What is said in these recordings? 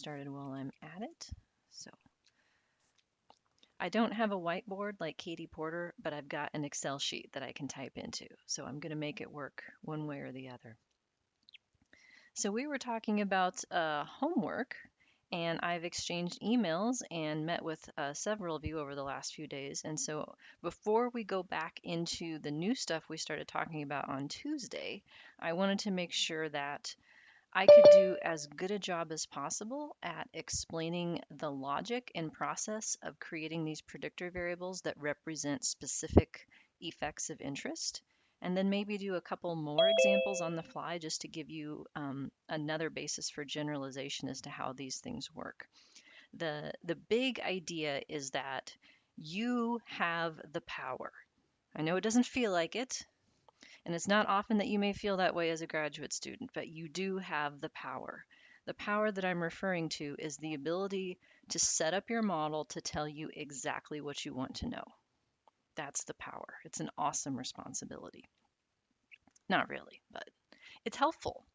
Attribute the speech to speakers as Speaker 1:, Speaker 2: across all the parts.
Speaker 1: Started while I'm at it. So I don't have a whiteboard like Katie Porter, but I've got an Excel sheet that I can type into. So I'm going to make it work one way or the other. So we were talking about homework, and I've exchanged emails and met with several of you over the last few days. And so before we go back into the new stuff we started talking about on Tuesday, I wanted to make sure that I could do as good a job as possible at explaining the logic and process of creating these predictor variables that represent specific effects of interest, and then maybe do a couple more examples on the fly just to give you another basis for generalization as to how these things work. The big idea is that you have the power. I know it doesn't feel like it, and it's not often that you may feel that way as a graduate student, but you do have the power. The power that I'm referring to is the ability to set up your model to tell you exactly what you want to know. That's the power. It's an awesome responsibility. Not really, but it's helpful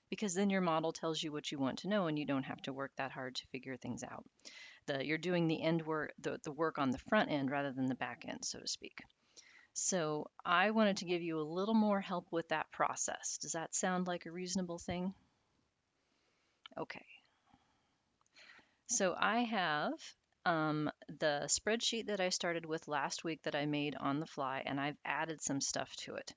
Speaker 1: because then your model tells you what you want to know and you don't have to work that hard to figure things out. You're doing the end work, the work on the front end rather than the back end, so to speak. So I wanted to give you a little more help with that process. Does that sound like a reasonable thing? Okay. So I have the spreadsheet that I started with last week that I made on the fly, and I've added some stuff to it.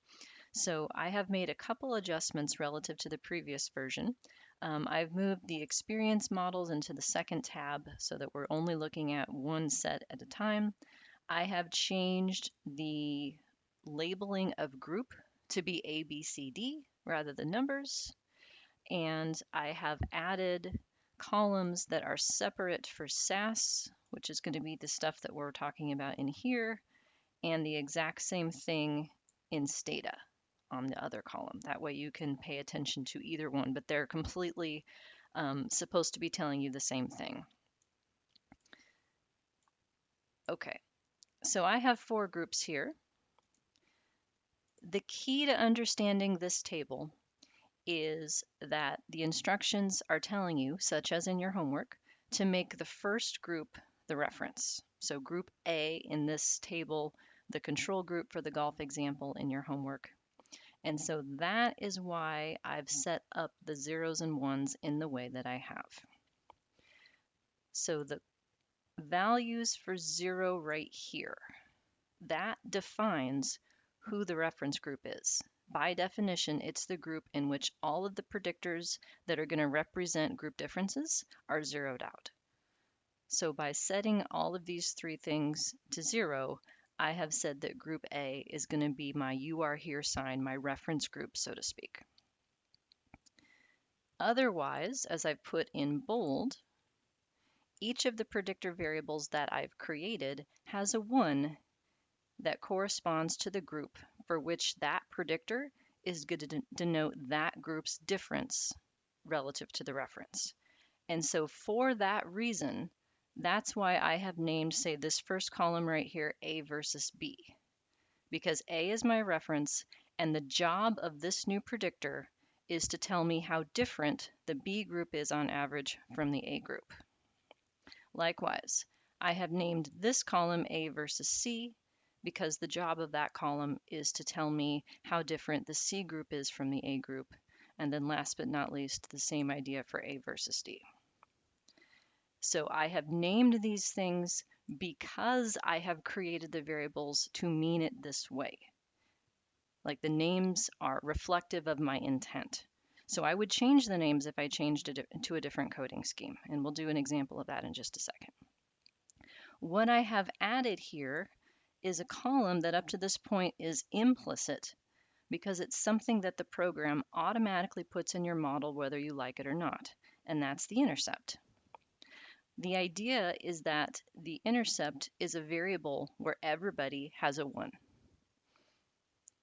Speaker 1: So I have made a couple adjustments relative to the previous version. I've moved the experience models into the second tab so that we're only looking at one set at a time. I have changed the labeling of group to be A, B, C, D rather than numbers. And I have added columns that are separate for SAS, which is going to be the stuff that we're talking about in here, and the exact same thing in Stata on the other column. That way you can pay attention to either one, but they're completely supposed to be telling you the same thing. Okay, so I have 4 groups here. The key to understanding this table is that the instructions are telling you, such as in your homework, to make the first group the reference. So group A in this table, the control group for the golf example in your homework. And so that is why I've set up the zeros and ones in the way that I have. So the values for 0 right here, that defines who the reference group is. By definition, it's the group in which all of the predictors that are going to represent group differences are zeroed out. So by setting all of these 3 things to 0, I have said that group A is going to be my you are here sign, my reference group, so to speak. Otherwise, as I've put in bold, each of the predictor variables that I've created has a 1 that corresponds to the group for which that predictor is going to denote that group's difference relative to the reference. And so for that reason, that's why I have named, say, this first column right here, A versus B, because A is my reference, and the job of this new predictor is to tell me how different the B group is on average from the A group. Likewise, I have named this column A versus C because the job of that column is to tell me how different the C group is from the A group. And then last but not least, the same idea for A versus D. So I have named these things because I have created the variables to mean it this way. Like the names are reflective of my intent. So I would change the names if I changed it to a different coding scheme. And we'll do an example of that in just a second. What I have added here is a column that up to this point is implicit because it's something that the program automatically puts in your model whether you like it or not, and that's the intercept. The idea is that the intercept is a variable where everybody has a 1.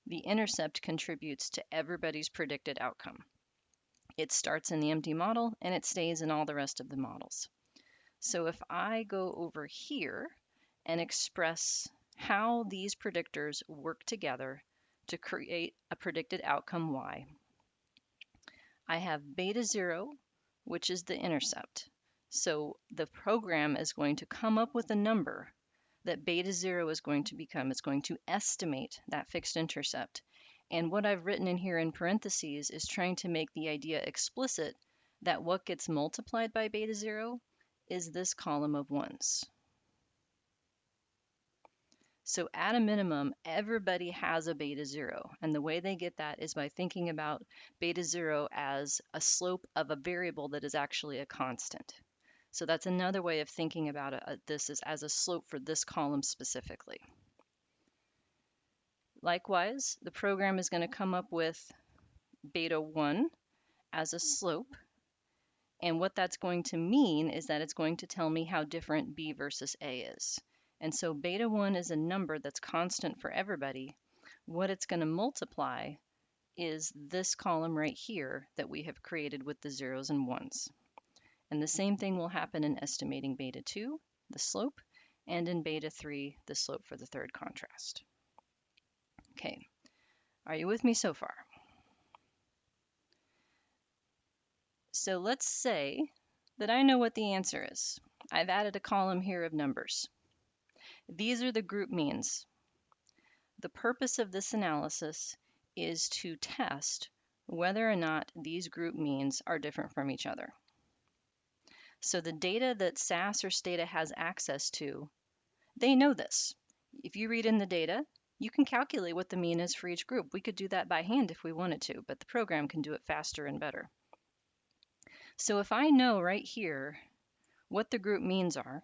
Speaker 1: The intercept contributes to everybody's predicted outcome. It starts in the empty model and it stays in all the rest of the models. So if I go over here and express how these predictors work together to create a predicted outcome y, I have beta 0, which is the intercept. So the program is going to come up with a number that beta 0 is going to become. It's going to estimate that fixed intercept. And what I've written in here in parentheses is trying to make the idea explicit that what gets multiplied by beta 0 is this column of 1s. So at a minimum, everybody has a beta 0. And the way they get that is by thinking about beta 0 as a slope of a variable that is actually a constant. So that's another way of thinking about this is as a slope for this column specifically. Likewise, the program is going to come up with beta 1 as a slope. And what that's going to mean is that it's going to tell me how different B versus A is. And so beta 1 is a number that's constant for everybody. What it's going to multiply is this column right here that we have created with the zeros and ones. And the same thing will happen in estimating beta 2, the slope, and in beta 3, the slope for the third contrast. Okay, are you with me so far? So let's say that I know what the answer is. I've added a column here of numbers. These are the group means. The purpose of this analysis is to test whether or not these group means are different from each other. So the data that SAS or Stata has access to, they know this. If you read in the data, you can calculate what the mean is for each group. We could do that by hand if we wanted to, but the program can do it faster and better. So if I know right here what the group means are,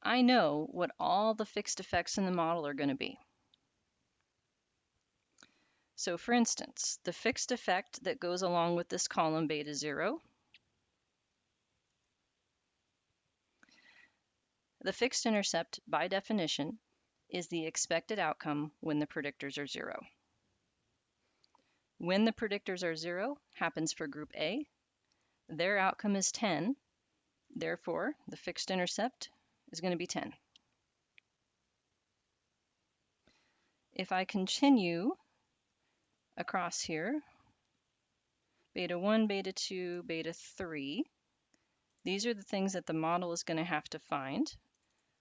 Speaker 1: I know what all the fixed effects in the model are going to be. So for instance, the fixed effect that goes along with this column beta 0, the fixed intercept by definition is the expected outcome when the predictors are 0. When the predictors are 0 happens for group A, their outcome is 10, therefore the fixed intercept is going to be 10. If I continue across here, beta 1, beta 2, beta 3, these are the things that the model is going to have to find.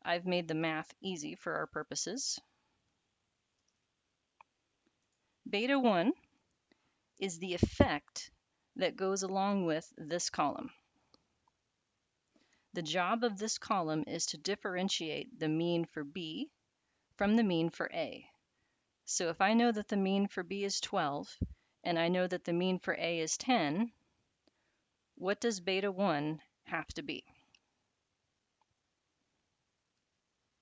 Speaker 1: I've made the math easy for our purposes. Beta 1 is the effect that goes along with this column. The job of this column is to differentiate the mean for B from the mean for A. So if I know that the mean for B is 12 and I know that the mean for A is 10, what does beta 1 have to be?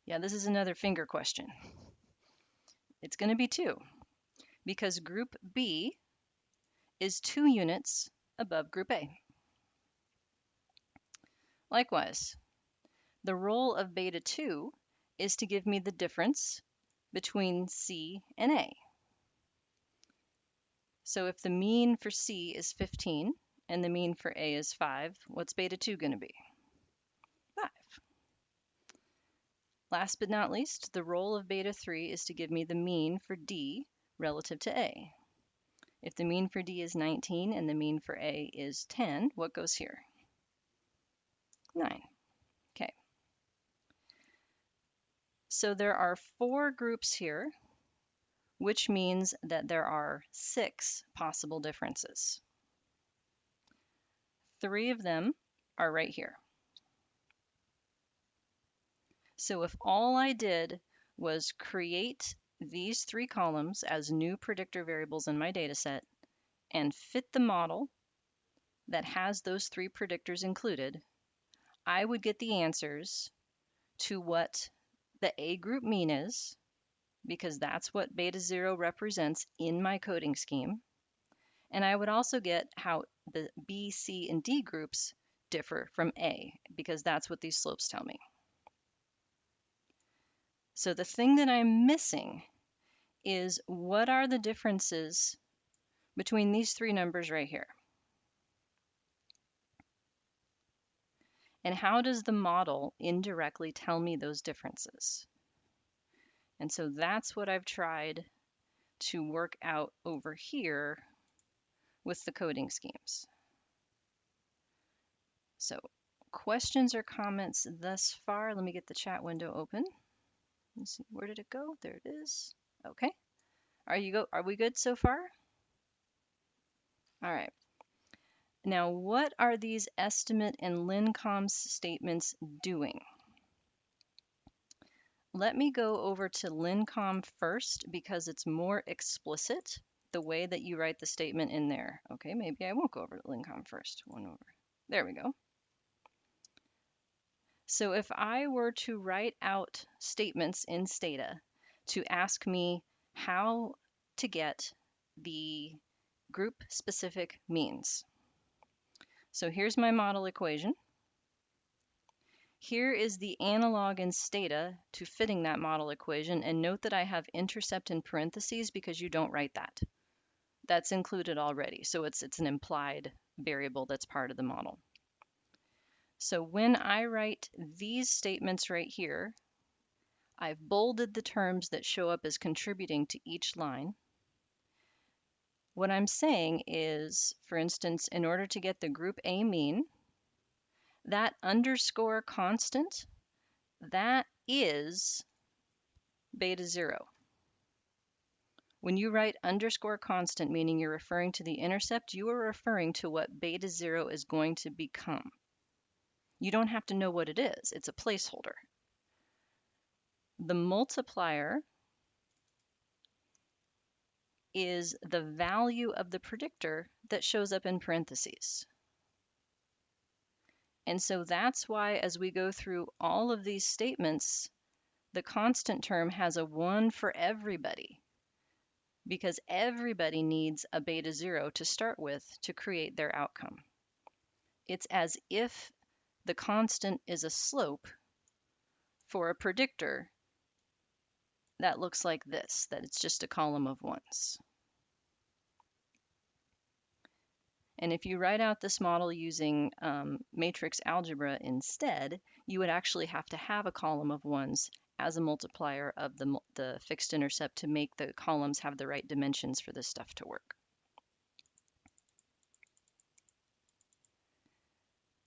Speaker 1: Yeah, this is another finger question. It's going to be 2 because group B is 2 units above group A. Likewise, the role of beta 2 is to give me the difference between C and A. So if the mean for C is 15 and the mean for A is 5, what's beta 2 going to be? 5. Last but not least, the role of beta 3 is to give me the mean for D relative to A. If the mean for D is 19 and the mean for A is 10, what goes here? 9. Okay. So there are 4 groups here, which means that there are 6 possible differences. 3 of them are right here. So if all I did was create these 3 columns as new predictor variables in my data set and fit the model that has those 3 predictors included, I would get the answers to what the A group mean is, because that's what beta 0 represents in my coding scheme. And I would also get how the B, C, and D groups differ from A, because that's what these slopes tell me. So the thing that I'm missing is what are the differences between these 3 numbers right here? And how does the model indirectly tell me those differences? And so that's what I've tried to work out over here with the coding schemes. So questions or comments thus far? Let me get the chat window open. Let's see, where did it go? There it is. Okay. Are we good so far? All right. Now, what are these estimate and LINCOMS statements doing? Let me go over to LINCOM first because it's more explicit the way that you write the statement in there. Okay, maybe I won't go over to LINCOM first. One over. There we go. So if I were to write out statements in Stata to ask me how to get the group specific means. So here's my model equation. Here is the analog in Stata to fitting that model equation, and note that I have intercept in parentheses because you don't write that. That's included already, so it's an implied variable that's part of the model. So when I write these statements right here, I've bolded the terms that show up as contributing to each line. What I'm saying is, for instance, in order to get the group A mean, that underscore constant, that is beta 0. When you write underscore constant, meaning you're referring to the intercept, you are referring to what beta 0 is going to become. You don't have to know what it is. It's a placeholder. The multiplier is the value of the predictor that shows up in parentheses. And so that's why as we go through all of these statements, the constant term has a 1 for everybody, because everybody needs a beta 0 to start with to create their outcome. It's as if the constant is a slope for a predictor that looks like this, that it's just a column of 1s. And if you write out this model using matrix algebra instead, you would actually have to have a column of 1s as a multiplier of the fixed intercept to make the columns have the right dimensions for this stuff to work.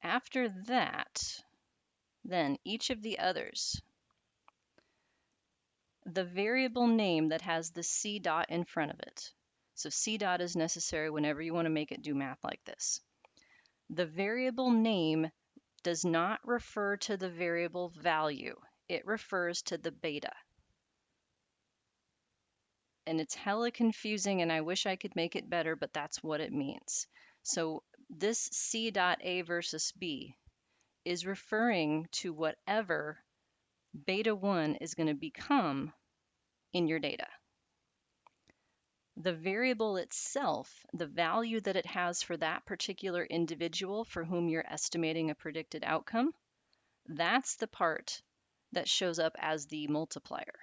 Speaker 1: After that, then each of the others, the variable name that has the C dot in front of it. So C dot is necessary whenever you want to make it do math like this. The variable name does not refer to the variable value. It refers to the beta. And it's hella confusing, and I wish I could make it better, but that's what it means. So this C dot A versus B is referring to whatever beta 1 is going to become in your data. The variable itself, the value that it has for that particular individual for whom you're estimating a predicted outcome, that's the part that shows up as the multiplier.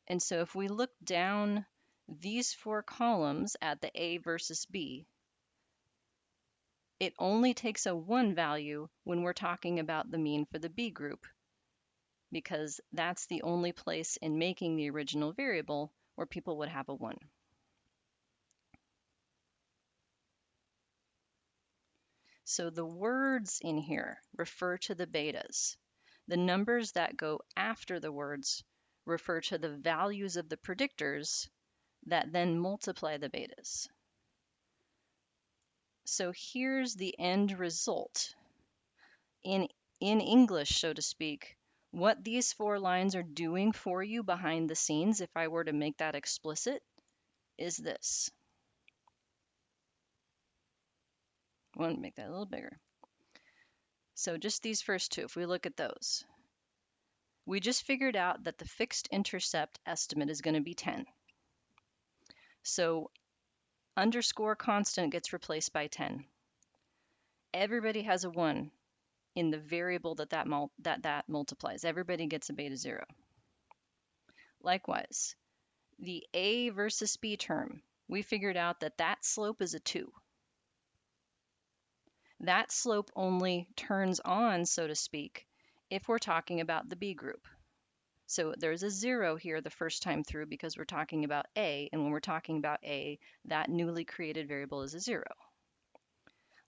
Speaker 1: And so if we look down these 4 columns at the A versus B, it only takes a 1 value when we're talking about the mean for the B group, because that's the only place in making the original variable where people would have a 1. So the words in here refer to the betas. The numbers that go after the words refer to the values of the predictors that then multiply the betas. So here's the end result. In English, so to speak, what these 4 lines are doing for you behind the scenes, if I were to make that explicit, is this. I want to make that a little bigger. So just these first 2, if we look at those, we just figured out that the fixed intercept estimate is going to be 10. So underscore constant gets replaced by 10. Everybody has a 1 in the variable that multiplies. Everybody gets a beta 0. Likewise, the A versus B term, we figured out that that slope is a 2. That slope only turns on, so to speak, if we're talking about the B group. So there's a 0 here the first time through because we're talking about A, and when we're talking about A, that newly created variable is a 0.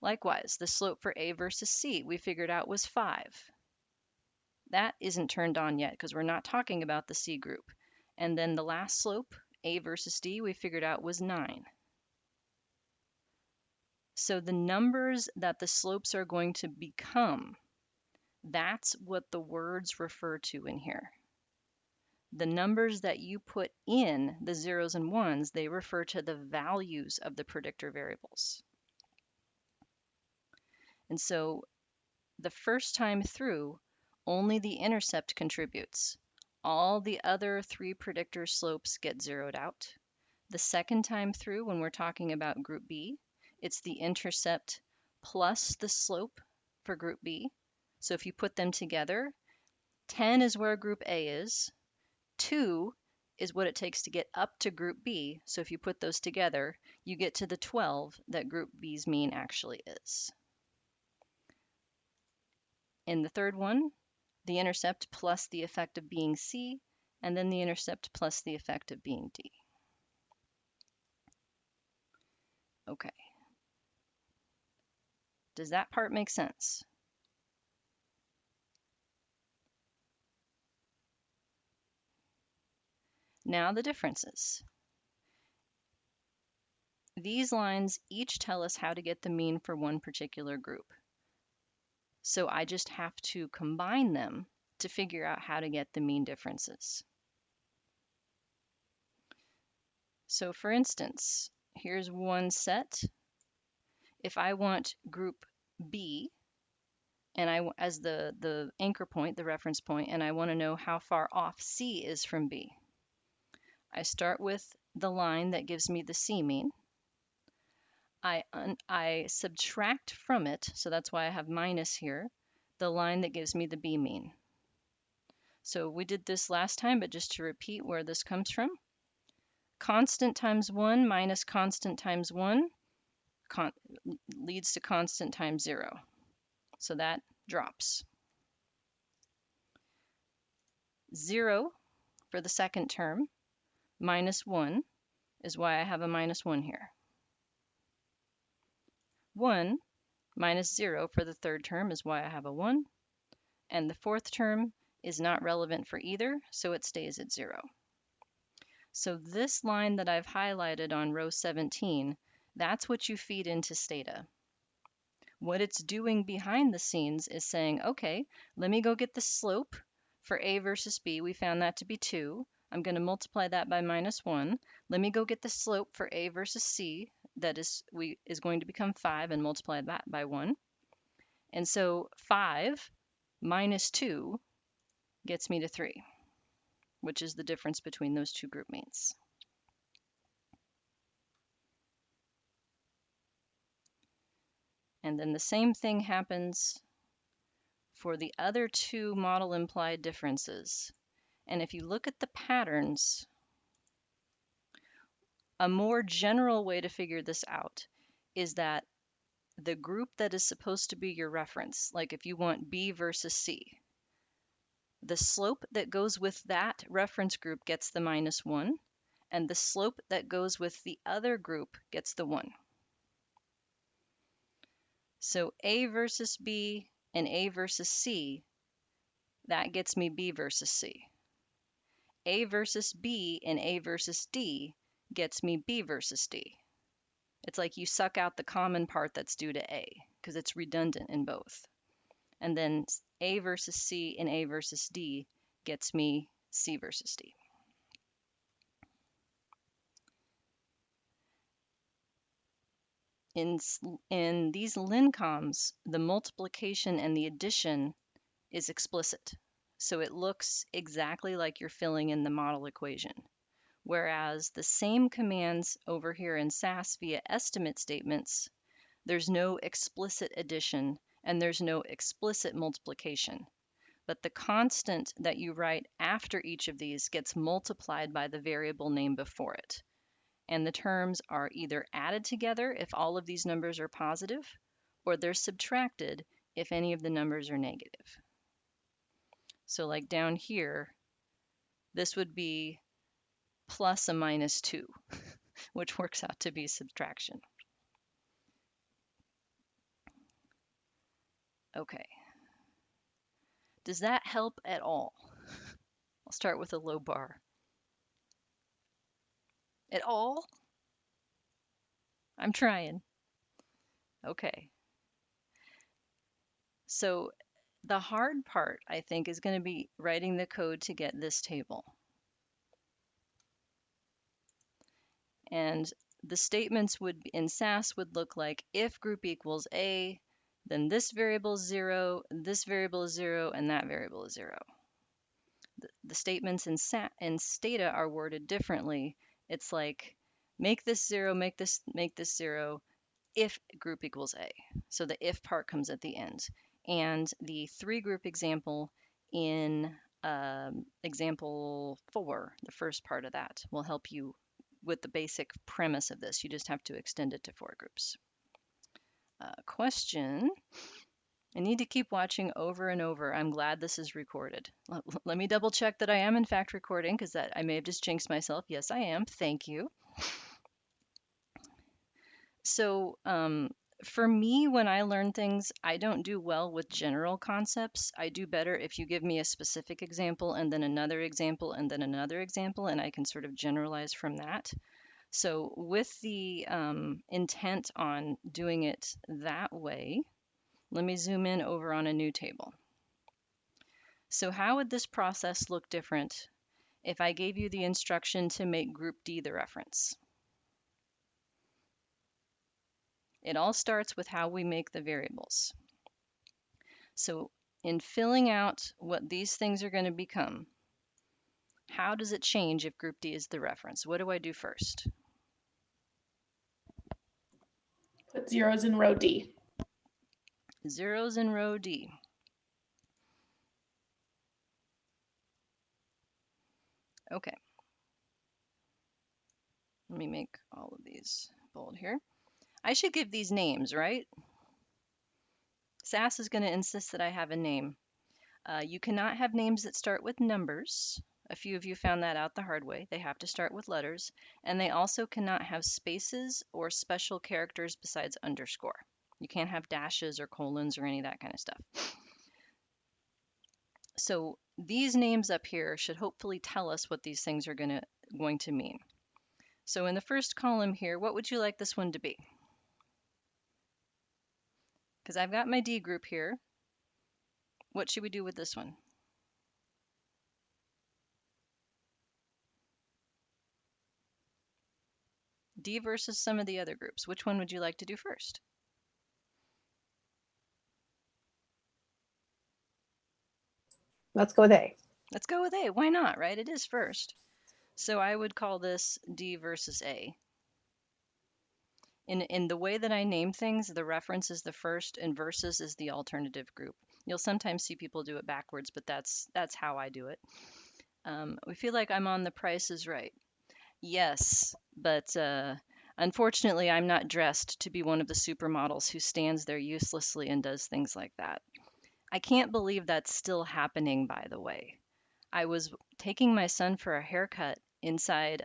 Speaker 1: Likewise, the slope for A versus C we figured out was 5. That isn't turned on yet because we're not talking about the C group. And then the last slope, A versus D, we figured out was 9. So the numbers that the slopes are going to become, that's what the words refer to in here. The numbers that you put in, the zeros and ones, they refer to the values of the predictor variables. And so the first time through, only the intercept contributes. All the other 3 predictor slopes get zeroed out. The second time through, when we're talking about group B, it's the intercept plus the slope for group B. So if you put them together, 10 is where group A is, 2 is what it takes to get up to group B. So if you put those together, you get to the 12 that group B's mean actually is. In the third one, the intercept plus the effect of being C, and then the intercept plus the effect of being D. Okay. Does that part make sense? Now the differences. These lines each tell us how to get the mean for one particular group. So I just have to combine them to figure out how to get the mean differences. So for instance, here's one set. If I want group B, and as the anchor point, the reference point, and I want to know how far off C is from B, I start with the line that gives me the C mean. I subtract from it, so that's why I have minus here, the line that gives me the B mean. So we did this last time, but just to repeat where this comes from. Constant times 1 minus constant times 1 leads to constant times 0. So that drops. 0 for the second term minus 1 is why I have a minus 1 here. 1 minus 0 for the third term is why I have a 1. And the fourth term is not relevant for either, so it stays at 0. So this line that I've highlighted on row 17, that's what you feed into Stata. What it's doing behind the scenes is saying, okay, let me go get the slope for A versus B. We found that to be 2. I'm going to multiply that by minus 1. Let me go get the slope for A versus C. That is going to become 5 and multiply that by 1. And so 5 minus 2 gets me to 3, which is the difference between those two group means. And then the same thing happens for the other 2 model implied differences. And if you look at the patterns, a more general way to figure this out is that the group that is supposed to be your reference, like if you want B versus C, the slope that goes with that reference group gets the minus 1, and the slope that goes with the other group gets the 1. So A versus B and A versus C, that gets me B versus C. A versus B and A versus D gets me B versus D. It's like you suck out the common part that's due to A because it's redundant in both. And then A versus C and A versus D gets me C versus D. In these lincoms, the multiplication and the addition is explicit. So it looks exactly like you're filling in the model equation. Whereas the same commands over here in SAS via estimate statements, there's no explicit addition and there's no explicit multiplication. But the constant that you write after each of these gets multiplied by the variable name before it. And the terms are either added together if all of these numbers are positive, or they're subtracted if any of the numbers are negative. So like down here, this would be plus a minus 2, which works out to be subtraction. Okay. Does that help at all? I'll start with a low bar. At all? I'm trying. Okay. So the hard part, I think, is going to be writing the code to get this table. And the statements would in SAS would look like if group equals A, then this variable is 0, this variable is 0, and that variable is 0. The statements in Stata are worded differently. It's like make this 0, make this 0 if group equals A. So the if part comes at the end. And the 3-group example in example 4, the first part of that, will help you with the basic premise of this. You just have to extend it to 4 groups. Question. I need to keep watching over and over. I'm glad this is recorded. Let me double check that I am in fact recording, because I may have just jinxed myself. Yes, I am. Thank you. So for me, when I learn things, I don't do well with general concepts. I do better if you give me a specific example and then another example and then another example, and I can sort of generalize from that. So with the intent on doing it that way, let me zoom in over on a new table. So how would this process look different if I gave you the instruction to make group D the reference? It all starts with how we make the variables. So in filling out what these things are going to become, how does it change if group D is the reference? What do I do first?
Speaker 2: Put zeros in row D.
Speaker 1: Zeros in row D. Okay. Let me make all of these bold here. I should give these names, right? SAS is going to insist that I have a name. You cannot have names that start with numbers. A few of you found that out the hard way. They have to start with letters. And they also cannot have spaces or special characters besides underscore. You can't have dashes or colons or any of that kind of stuff. So these names up here should hopefully tell us what these things are going to mean. So in the first column here, what would you like this one to be? Because I've got my D group here. What should we do with this one? D versus some of the other groups. Which one would you like to do first?
Speaker 3: Let's go with A.
Speaker 1: Let's go with A. Why not, right? It is first. So I would call this D versus A. In the way that I name things, the reference is the first and versus is the alternative group. You'll sometimes see people do it backwards, but that's how I do it. We feel like I'm on The Price is Right. Yes, but unfortunately, I'm not dressed to be one of the supermodels who stands there uselessly and does things like that. I can't believe that's still happening, by the way. I was taking my son for a haircut inside,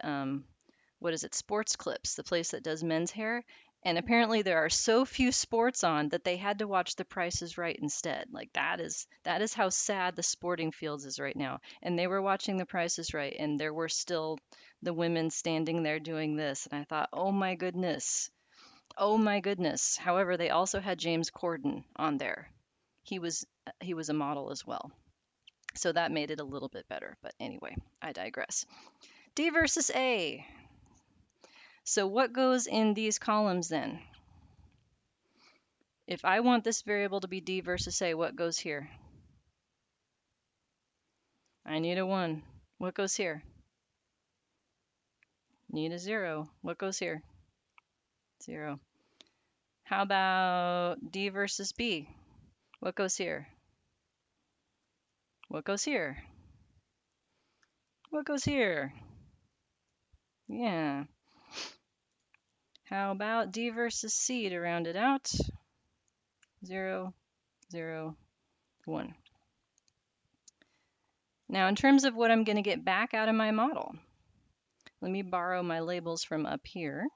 Speaker 1: what is it, Sports Clips, the place that does men's hair. And apparently there are so few sports on that they had to watch The Price is Right instead. Like that is how sad the sporting fields is right now. And they were watching The Price is Right, and there were still the women standing there doing this. And I thought, oh my goodness. Oh my goodness. However, they also had James Corden on there. He was a model as well. So that made it a little bit better. But anyway, I digress. D versus A. So what goes in these columns then? If I want this variable to be D versus A, what goes here? I need a 1. What goes here? Need a 0. What goes here? 0. How about D versus B? What goes here? What goes here? What goes here? Yeah. How about D versus C to round it out? 0, 0, 1. Now, in terms of what I'm going to get back out of my model, let me borrow my labels from up here.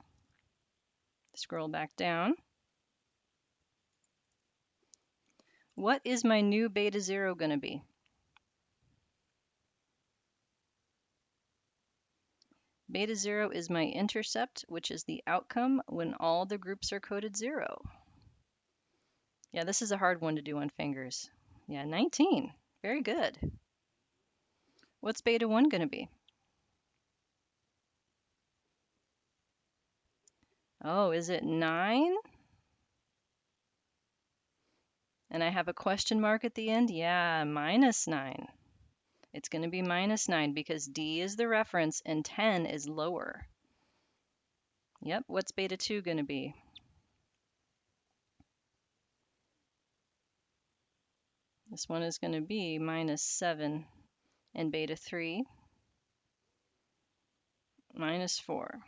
Speaker 1: Scroll back down. What is my new beta 0 going to be? Beta 0 is my intercept, which is the outcome when all the groups are coded 0. Yeah, this is a hard one to do on fingers. Yeah, 19. Very good. What's beta 1 going to be? Oh, is it 9? And I have a question mark at the end? Yeah, minus 9. It's going to be minus 9 because D is the reference and 10 is lower. Yep, what's beta 2 going to be? This one is going to be minus 7. And beta 3, minus 4.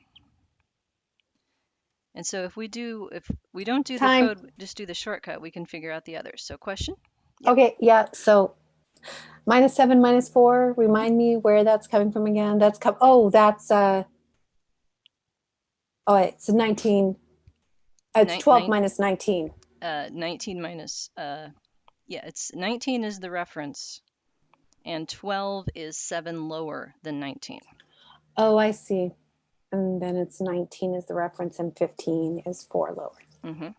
Speaker 1: And so if we don't do the
Speaker 3: Time.
Speaker 1: code, just do the shortcut, we can figure out the others. So question? Yep.
Speaker 3: Okay, yeah. So -7, -4. Remind me where that's coming from again. That's that's oh, it's 19. It's 12 minus 19.
Speaker 1: 19 minus yeah, it's 19 is the reference and 12 is 7 lower than 19.
Speaker 3: Oh, I see. And then it's 19 is the reference and 15 is 4 lower.
Speaker 1: Mm-hmm.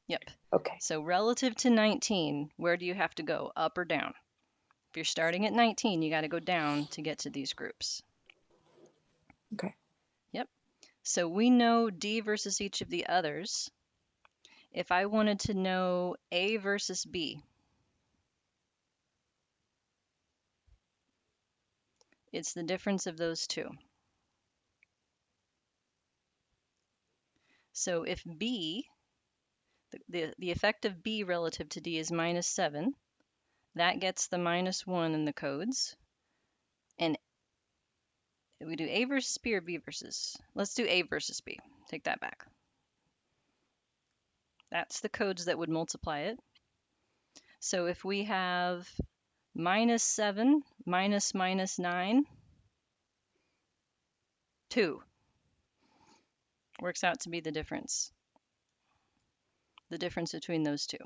Speaker 1: Yep.
Speaker 3: Okay.
Speaker 1: So relative to 19, where do you have to go, up or down? If you're starting at 19, you got to go down to get to these groups.
Speaker 3: Okay.
Speaker 1: Yep. So we know D versus each of the others. If I wanted to know A versus B, it's the difference of those two. So if B, the effect of B relative to D is -7, that gets the -1 in the codes. And we do A versus B or B versus? Let's do A versus B. Take that back. That's the codes that would multiply it. So if we have -7 minus -9, 2 works out to be the difference between those two.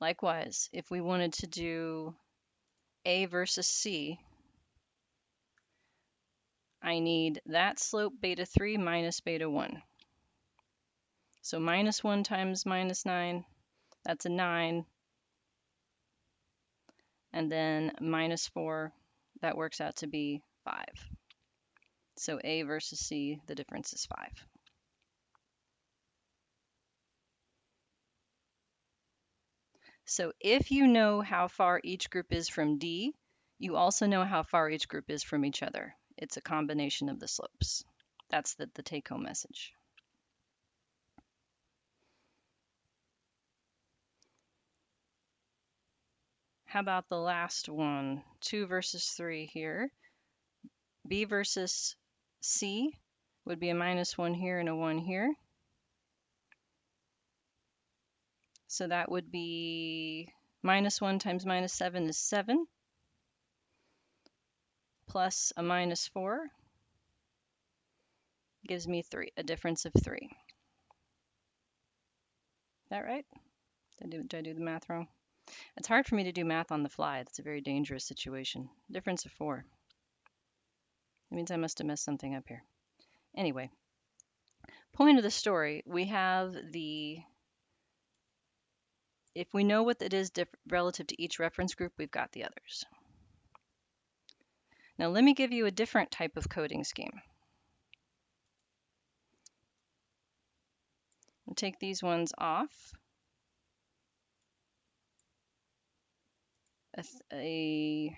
Speaker 1: Likewise, if we wanted to do A versus C, I need that slope beta 3 minus beta 1. So -1 times -9, that's a 9. And then -4, that works out to be 5. So A versus C, the difference is 5. So if you know how far each group is from D, you also know how far each group is from each other. It's a combination of the slopes. That's the take-home message. How about the last one? 2 versus 3 here. B versus C would be a -1 here and a 1 here. So that would be -1 times -7 is 7, plus a -4 gives me 3, a difference of 3. Is that right? Did I do the math wrong? It's hard for me to do math on the fly. That's a very dangerous situation. Difference of 4. That means I must have messed something up here. Anyway, point of the story, we have if we know what it is relative to each reference group, we've got the others. Now let me give you a different type of coding scheme. I'll take these ones off. A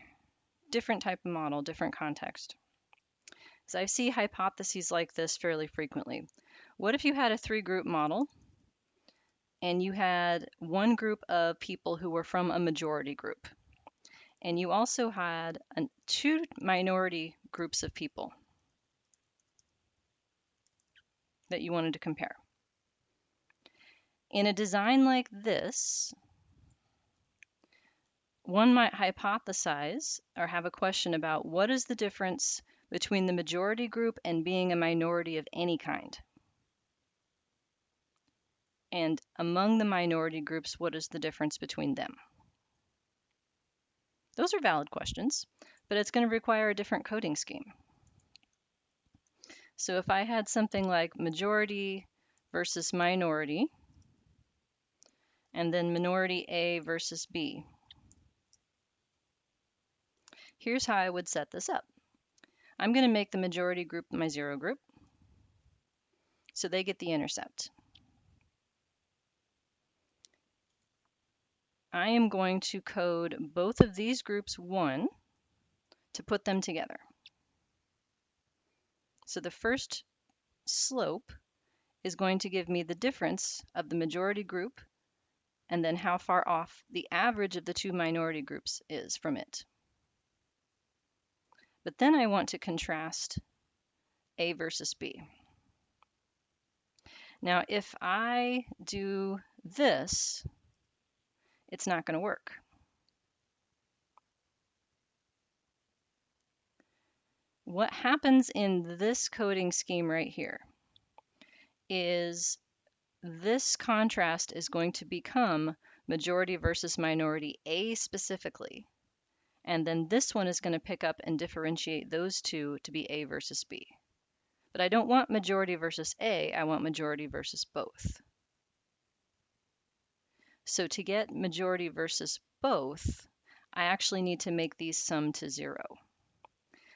Speaker 1: different type of model, different context. So I see hypotheses like this fairly frequently. What if you had a 3-group model and you had one group of people who were from a majority group, and you also had 2 minority groups of people that you wanted to compare? In a design like this, one might hypothesize or have a question about what is the difference between the majority group and being a minority of any kind. And among the minority groups, what is the difference between them? Those are valid questions, but it's going to require a different coding scheme. So if I had something like majority versus minority, and then minority A versus B, here's how I would set this up. I'm going to make the majority group my zero group, so they get the intercept. I am going to code both of these groups 1 to put them together. So the first slope is going to give me the difference of the majority group and then how far off the average of the two minority groups is from it. But then I want to contrast A versus B. Now, if I do this, it's not going to work. What happens in this coding scheme right here is this contrast is going to become majority versus minority A specifically. And then this one is going to pick up and differentiate those two to be A versus B. But I don't want majority versus A, I want majority versus both. So to get majority versus both, I actually need to make these sum to 0.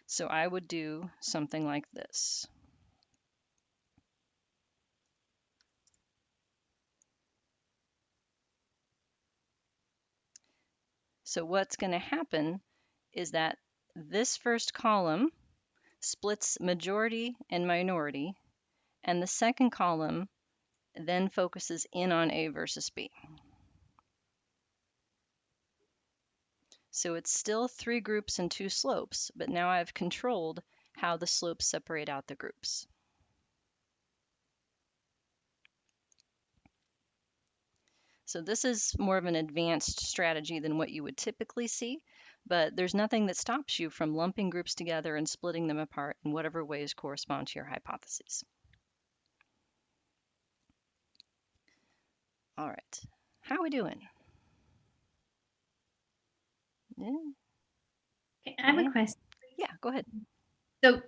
Speaker 1: So I would do something like this. So what's going to happen is that this first column splits majority and minority, and the second column then focuses in on A versus B. So it's still 3 groups and 2 slopes, but now I've controlled how the slopes separate out the groups. So this is more of an advanced strategy than what you would typically see, but there's nothing that stops you from lumping groups together and splitting them apart in whatever ways correspond to your hypotheses. All right, how are we doing? Yeah,
Speaker 4: Okay, I have
Speaker 1: yeah.
Speaker 4: a question.
Speaker 1: Yeah, go ahead.
Speaker 4: So,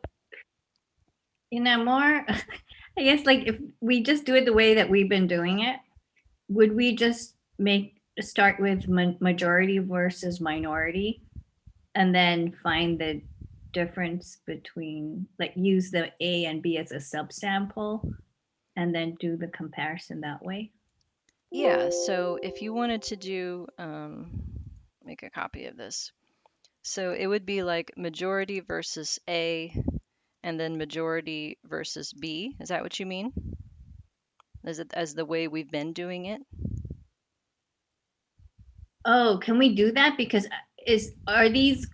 Speaker 4: more, I guess, like if we just do it the way that we've been doing it, would we just start with majority versus minority and then find the difference between, like, use the A and B as a subsample and then do the comparison that way?
Speaker 1: Yeah, so if you wanted to do, make a copy of this. So it would be like majority versus A and then majority versus B. Is that what you mean? Is it as the way we've been doing it?
Speaker 4: Oh, can we do that? Because are these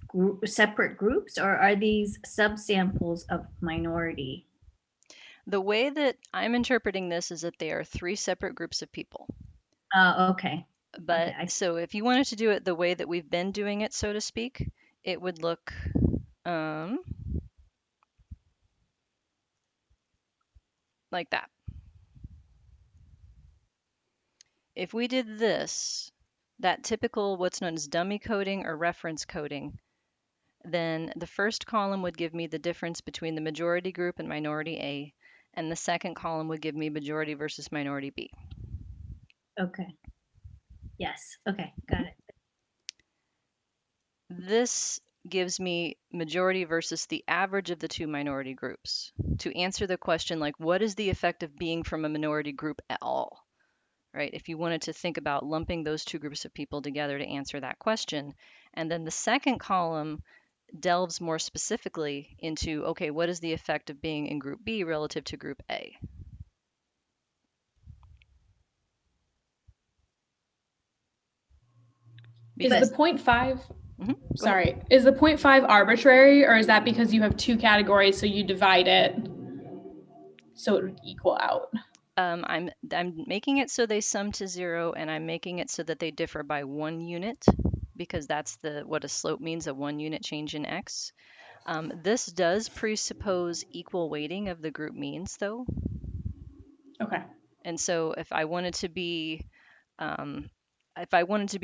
Speaker 4: separate groups or are these subsamples of minority?
Speaker 1: The way that I'm interpreting this is that they are 3 separate groups of people.
Speaker 4: Okay.
Speaker 1: But
Speaker 4: Okay.
Speaker 1: so if you wanted to do it the way that we've been doing it, so to speak, it would look like that. If we did this, that typical what's known as dummy coding or reference coding, then the first column would give me the difference between the majority group and minority A, and the second column would give me majority versus minority B.
Speaker 4: Okay. Yes. Okay. Got it.
Speaker 1: This gives me majority versus the average of the two minority groups. To answer the question, like, what is the effect of being from a minority group at all? Right? If you wanted to think about lumping those two groups of people together to answer that question. And then the second column delves more specifically into, okay, what is the effect of being in group B relative to group A?
Speaker 2: Is
Speaker 1: Because,
Speaker 2: the 0.5,
Speaker 1: go ahead.
Speaker 2: sorry, is the 0.5 arbitrary, or is that because you have 2 categories, so you divide it so it would equal out?
Speaker 1: I'm making it so they sum to 0, and I'm making it so that they differ by 1 unit, because that's what a slope means, a 1 unit change in x. This does presuppose equal weighting of the group means, though.
Speaker 2: Okay.
Speaker 1: And so if I wanted to be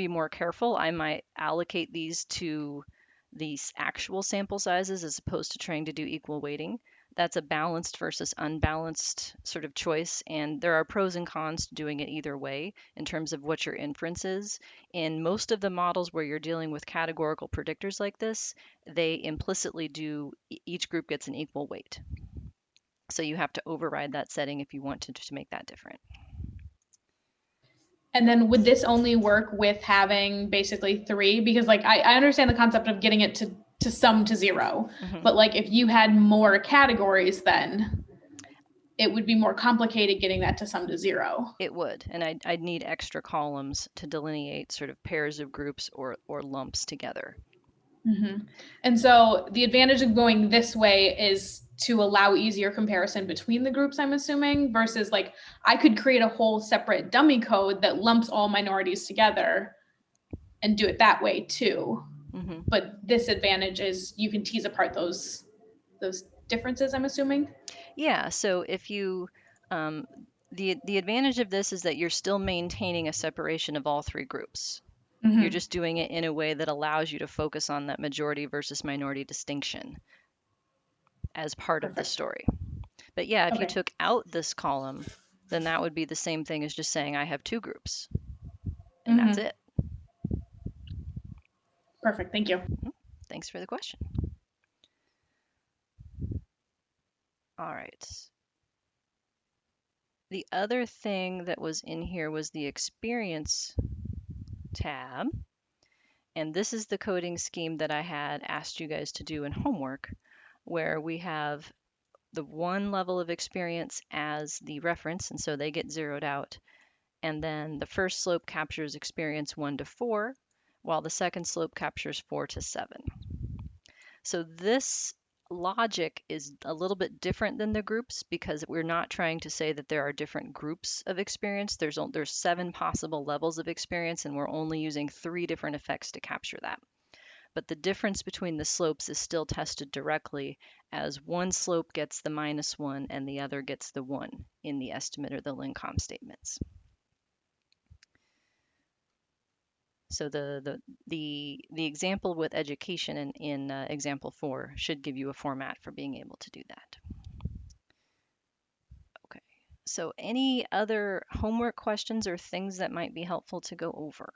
Speaker 1: more careful, I might allocate these to these actual sample sizes as opposed to trying to do equal weighting. That's a balanced versus unbalanced sort of choice, and there are pros and cons to doing it either way in terms of what your inference is. In most of the models where you're dealing with categorical predictors like this, they implicitly do each group gets an equal weight. So you have to override that setting if you want to make that different.
Speaker 2: And then would this only work with having basically 3? Because like I understand the concept of getting it to sum to 0, but like if you had more categories, then it would be more complicated getting that to sum to 0.
Speaker 1: It would, and I'd need extra columns to delineate sort of pairs of groups or lumps together.
Speaker 2: And so the advantage of going this way is to allow easier comparison between the groups, I'm assuming, versus like I could create a whole separate dummy code that lumps all minorities together and do it that way too. But this advantage is you can tease apart those differences, I'm assuming.
Speaker 1: Yeah, so if you the advantage of this is that you're still maintaining a separation of all 3 groups. You're just doing it in a way that allows you to focus on that majority versus minority distinction as part of the story. But yeah, if you took out this column, then that would be the same thing as just saying I have 2 groups. And that's it.
Speaker 2: Perfect. Thank you.
Speaker 1: Thanks for the question. All right. The other thing that was in here was the experience tab. And this is the coding scheme that I had asked you guys to do in homework, where we have the 1 level of experience as the reference, and so they get zeroed out. And then the first slope captures experience 1 to 4, while the second slope captures 4 to 7. So this logic is a little bit different than the groups because we're not trying to say that there are different groups of experience. There's 7 possible levels of experience, and we're only using 3 different effects to capture that. But the difference between the slopes is still tested directly, as one slope gets the -1 and the other gets the 1 in the estimate or the Lincom statements. So the example with education in example 4 should give you a format for being able to do that. Okay, so any other homework questions or things that might be helpful to go over?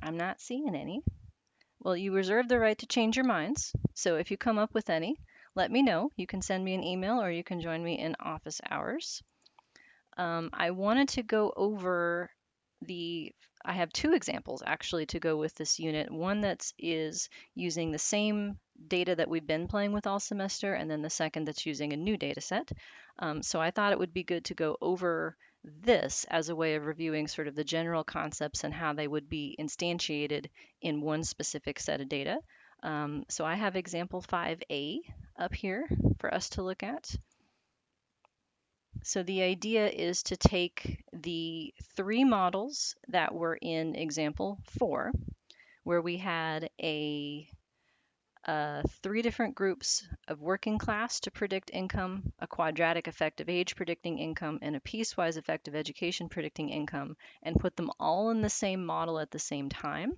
Speaker 1: I'm not seeing any. Well, you reserve the right to change your minds. So if you come up with any, let me know. You can send me an email or you can join me in office hours. I wanted to go over I have 2 examples actually to go with this unit. One that is using the same data that we've been playing with all semester, and then the second that's using a new data set. So I thought it would be good to go over this as a way of reviewing sort of the general concepts and how they would be instantiated in one specific set of data. So I have example 5A up here for us to look at. So the idea is to take the 3 models that were in example 4, where we had 3 different groups of working class to predict income, a quadratic effect of age predicting income, and a piecewise effect of education predicting income, and put them all in the same model at the same time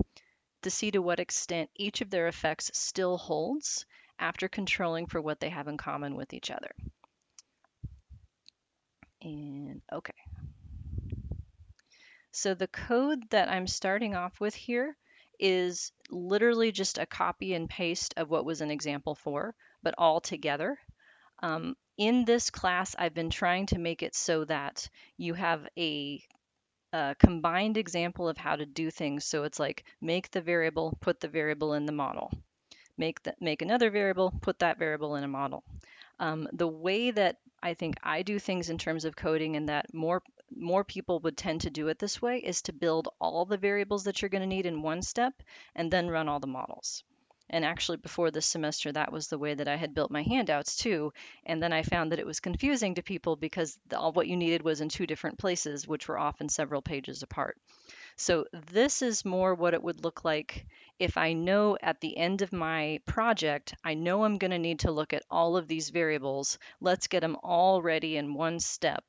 Speaker 1: to see to what extent each of their effects still holds after controlling for what they have in common with each other. And okay. So the code that I'm starting off with here is literally just a copy and paste of what was in example 4, but all together. In this class, I've been trying to make it so that you have a combined example of how to do things. So it's like make the variable, put the variable in the model. Make another variable, put that variable in a model. The way that I think I do things in terms of coding, and that more people would tend to do it this way, is to build all the variables that you're going to need in one step and then run all the models. And actually, before this semester, that was the way that I had built my handouts too. And then I found that it was confusing to people because all what you needed was in two different places, which were often several pages apart. So this is more what it would look like if I know at the end of my project, I know I'm going to need to look at all of these variables. Let's get them all ready in one step.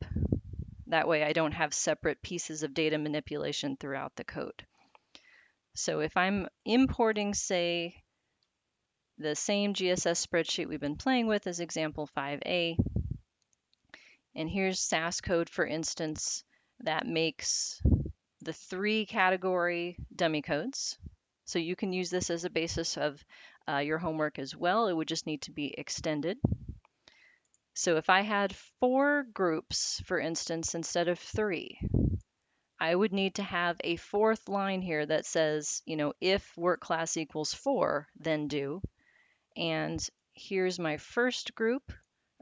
Speaker 1: That way I don't have separate pieces of data manipulation throughout the code. So if I'm importing, say, the same GSS spreadsheet we've been playing with as example 5A, and here's SAS code, for instance, that makes the 3 category dummy codes. So you can use this as a basis of your homework as well. It would just need to be extended. So if I had 4 groups, for instance, instead of 3, I would need to have a 4th line here that says, if work class equals 4, then do. And here's my first group,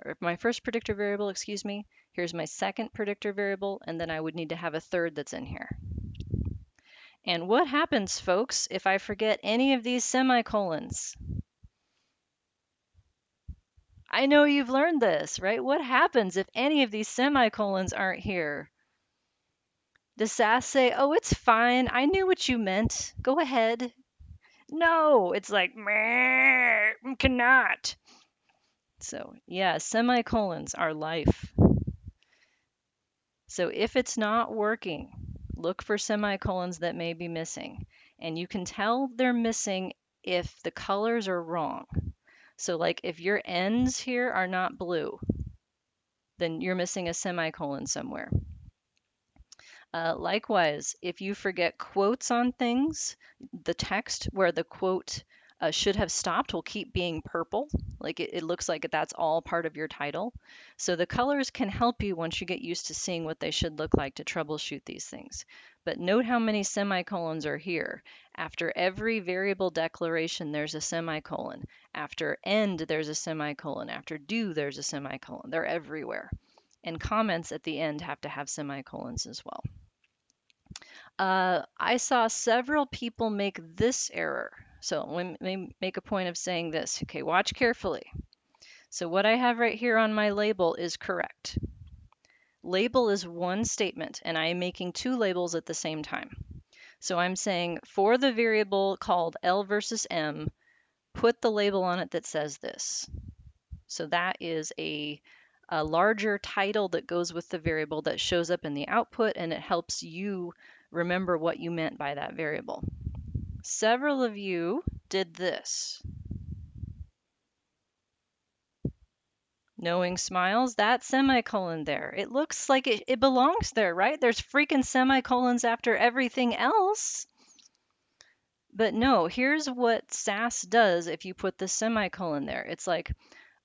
Speaker 1: or my first predictor variable, excuse me. Here's my second predictor variable, and then I would need to have a third that's in here. And what happens, folks, if I forget any of these semicolons? I know you've learned this, right? What happens if any of these semicolons aren't here? Does SAS say, oh, it's fine, I knew what you meant, go ahead? No, it's like, meh, cannot. So yeah, semicolons are life. So if it's not working, look for semicolons that may be missing. And you can tell they're missing if the colors are wrong. So like if your ends here are not blue, then you're missing a semicolon somewhere. Likewise, if you forget quotes on things, the text where the quote should have stopped will keep being purple. Like it looks like that's all part of your title. So the colors can help you once you get used to seeing what they should look like to troubleshoot these things. But note how many semicolons are here. After every variable declaration, there's a semicolon. After end, there's a semicolon. After do, there's a semicolon. They're everywhere. And comments at the end have to have semicolons as well. I saw several people make this error. So let me make a point of saying this. Okay, watch carefully. So what I have right here on my label is correct. Label is one statement, and I am making 2 labels at the same time. So I'm saying for the variable called L versus M, put the label on it that says this. So that is a larger title that goes with the variable that shows up in the output, and it helps you remember what you meant by that variable. Several of you did this. Knowing smiles, that semicolon there. It looks like it belongs there, right? There's freaking semicolons after everything else. But no, here's what SAS does if you put the semicolon there. It's like,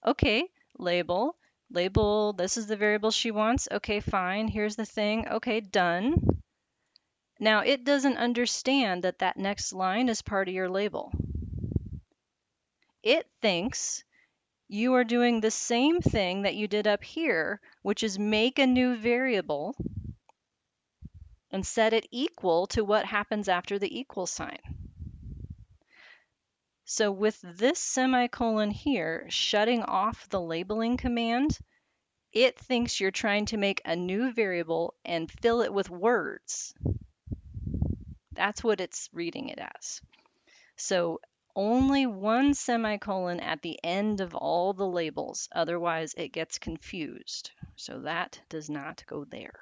Speaker 1: okay, label, this is the variable she wants. Okay, fine, here's the thing. Okay, done. Now, it doesn't understand that that next line is part of your label. It thinks you are doing the same thing that you did up here, which is make a new variable and set it equal to what happens after the equal sign. So with this semicolon here, shutting off the labeling command, it thinks you're trying to make a new variable and fill it with words. That's what it's reading it as. So only one semicolon at the end of all the labels, otherwise it gets confused. So that does not go there.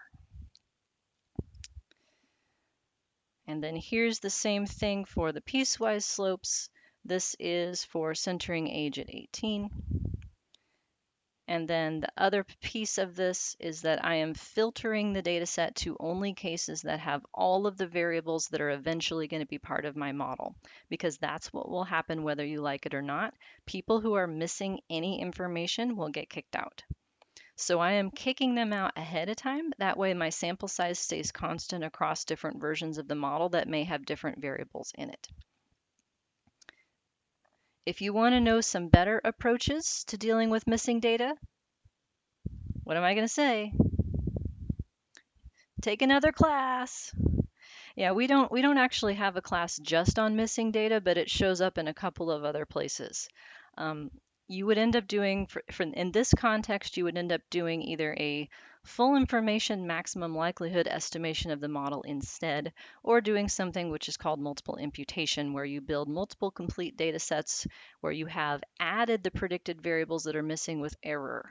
Speaker 1: And then here's the same thing for the piecewise slopes. This is for centering age at 18. And then the other piece of this is that I am filtering the data set to only cases that have all of the variables that are eventually going to be part of my model, because that's what will happen whether you like it or not. People who are missing any information will get kicked out. So I am kicking them out ahead of time. That way my sample size stays constant across different versions of the model that may have different variables in it. If you want to know some better approaches to dealing with missing data, what am I going to say? Take another class. Yeah, we don't actually have a class just on missing data, but it shows up in a couple of other places. Um, you would end up doing in this context, you would end up doing either a full information maximum likelihood estimation of the model instead, or doing something which is called multiple imputation, where you build multiple complete data sets where you have added the predicted variables that are missing with error.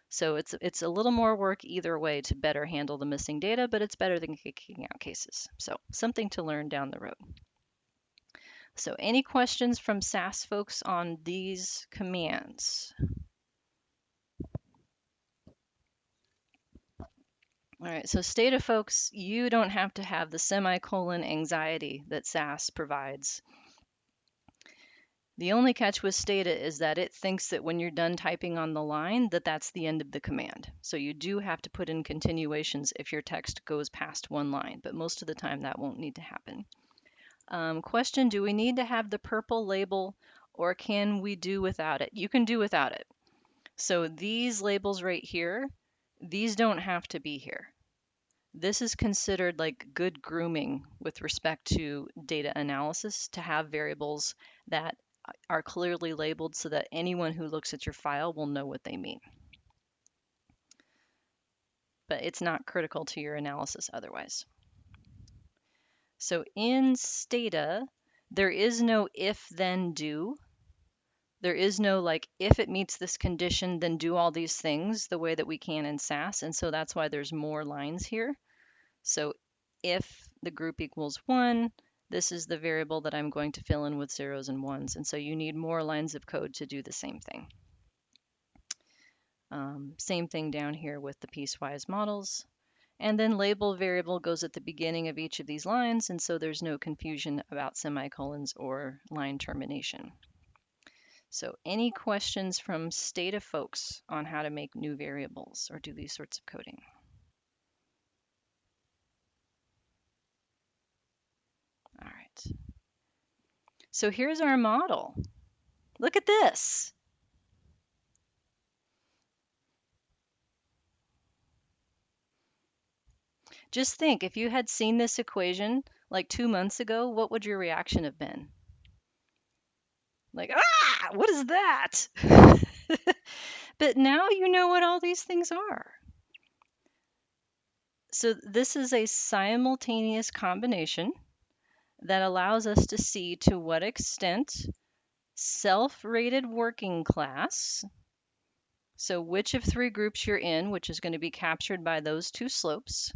Speaker 1: So it's a little more work either way to better handle the missing data, but it's better than kicking out cases. So something to learn down the road. So any questions from SAS folks on these commands? All right, so Stata folks, you don't have to have the semicolon anxiety that SAS provides. The only catch with Stata is that it thinks that when you're done typing on the line, that's the end of the command. So you do have to put in continuations if your text goes past one line, but most of the time that won't need to happen. Question, do we need to have the purple label or can we do without it? You can do without it. So these labels right here, these don't have to be here. This is considered like good grooming with respect to data analysis, to have variables that are clearly labeled so that anyone who looks at your file will know what they mean. But it's not critical to your analysis otherwise. So in Stata, there is no if then do. There is no like if it meets this condition, then do all these things the way that we can in SAS. And so that's why there's more lines here. So if the group equals 1, this is the variable that I'm going to fill in with zeros and ones. And so you need more lines of code to do the same thing. Same thing down here with the piecewise models. And then label variable goes at the beginning of each of these lines, and so there's no confusion about semicolons or line termination. So any questions from Stata folks on how to make new variables or do these sorts of coding? All right. So here's our model. Look at this. Just think, if you had seen this equation like 2 months ago, what would your reaction have been? Like, ah, what is that? But now you know what all these things are. So this is a simultaneous combination that allows us to see to what extent self-rated working class, so which of 3 groups you're in, which is going to be captured by those 2 slopes,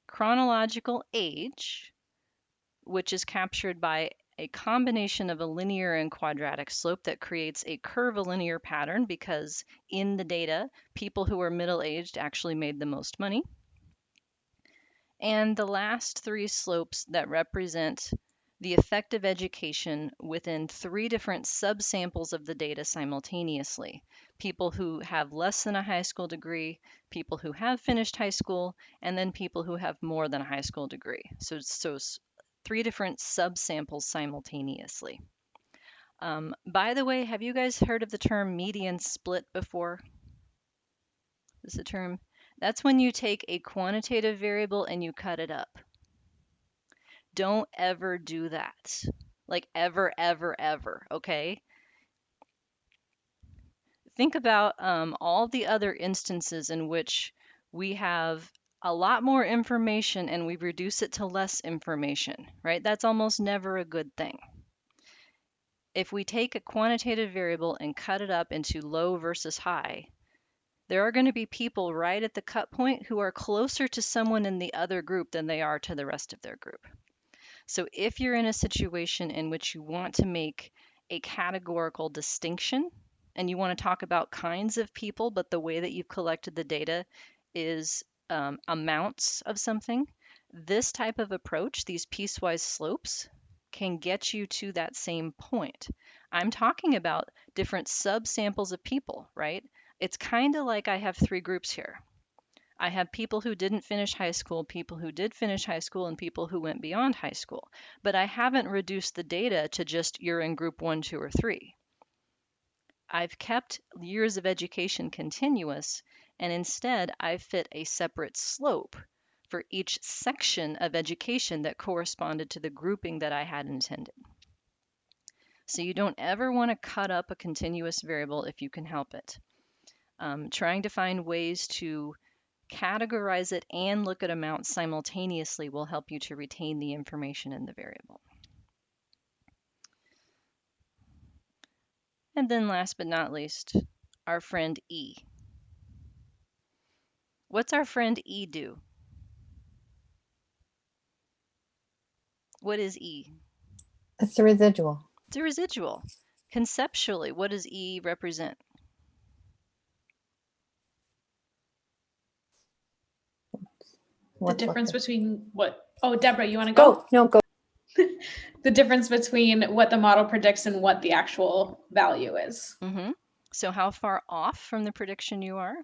Speaker 1: chronological age, which is captured by a combination of a linear and quadratic slope that creates a curvilinear pattern because in the data, people who are middle-aged actually made the most money. And the last 3 slopes that represent the effective education within 3 different subsamples of the data simultaneously. People who have less than a high school degree, people who have finished high school, and then people who have more than a high school degree. So 3 different subsamples simultaneously. By the way, have you guys heard of the term median split before? This is a term. That's when you take a quantitative variable and you cut it up. Don't ever do that. Like ever, ever, ever, okay? Think about all the other instances in which we have a lot more information and we reduce it to less information, right? That's almost never a good thing. If we take a quantitative variable and cut it up into low versus high, there are going to be people right at the cut point who are closer to someone in the other group than they are to the rest of their group. So if you're in a situation in which you want to make a categorical distinction and you want to talk about kinds of people, but the way that you've collected the data is amounts of something, this type of approach, these piecewise slopes, can get you to that same point. I'm talking about different subsamples of people, right? It's kind of like I have 3 groups here. I have people who didn't finish high school, people who did finish high school, and people who went beyond high school. But I haven't reduced the data to just you're in group 1, 2, or 3. I've kept years of education continuous, and instead I've fit a separate slope for each section of education that corresponded to the grouping that I had intended. So you don't ever want to cut up a continuous variable if you can help it. Trying to find ways to categorize it and look at amounts simultaneously will help you to retain the information in the variable. And then last but not least, our friend E. What's our friend E do? What is E?
Speaker 3: It's the residual.
Speaker 1: It's a residual. Conceptually, what does E represent?
Speaker 2: The difference between what? Oh, Deborah, you want to go?
Speaker 3: Go. No, go.
Speaker 2: The difference between what the model predicts and what the actual value is.
Speaker 1: Mm-hmm. So how far off from the prediction you are?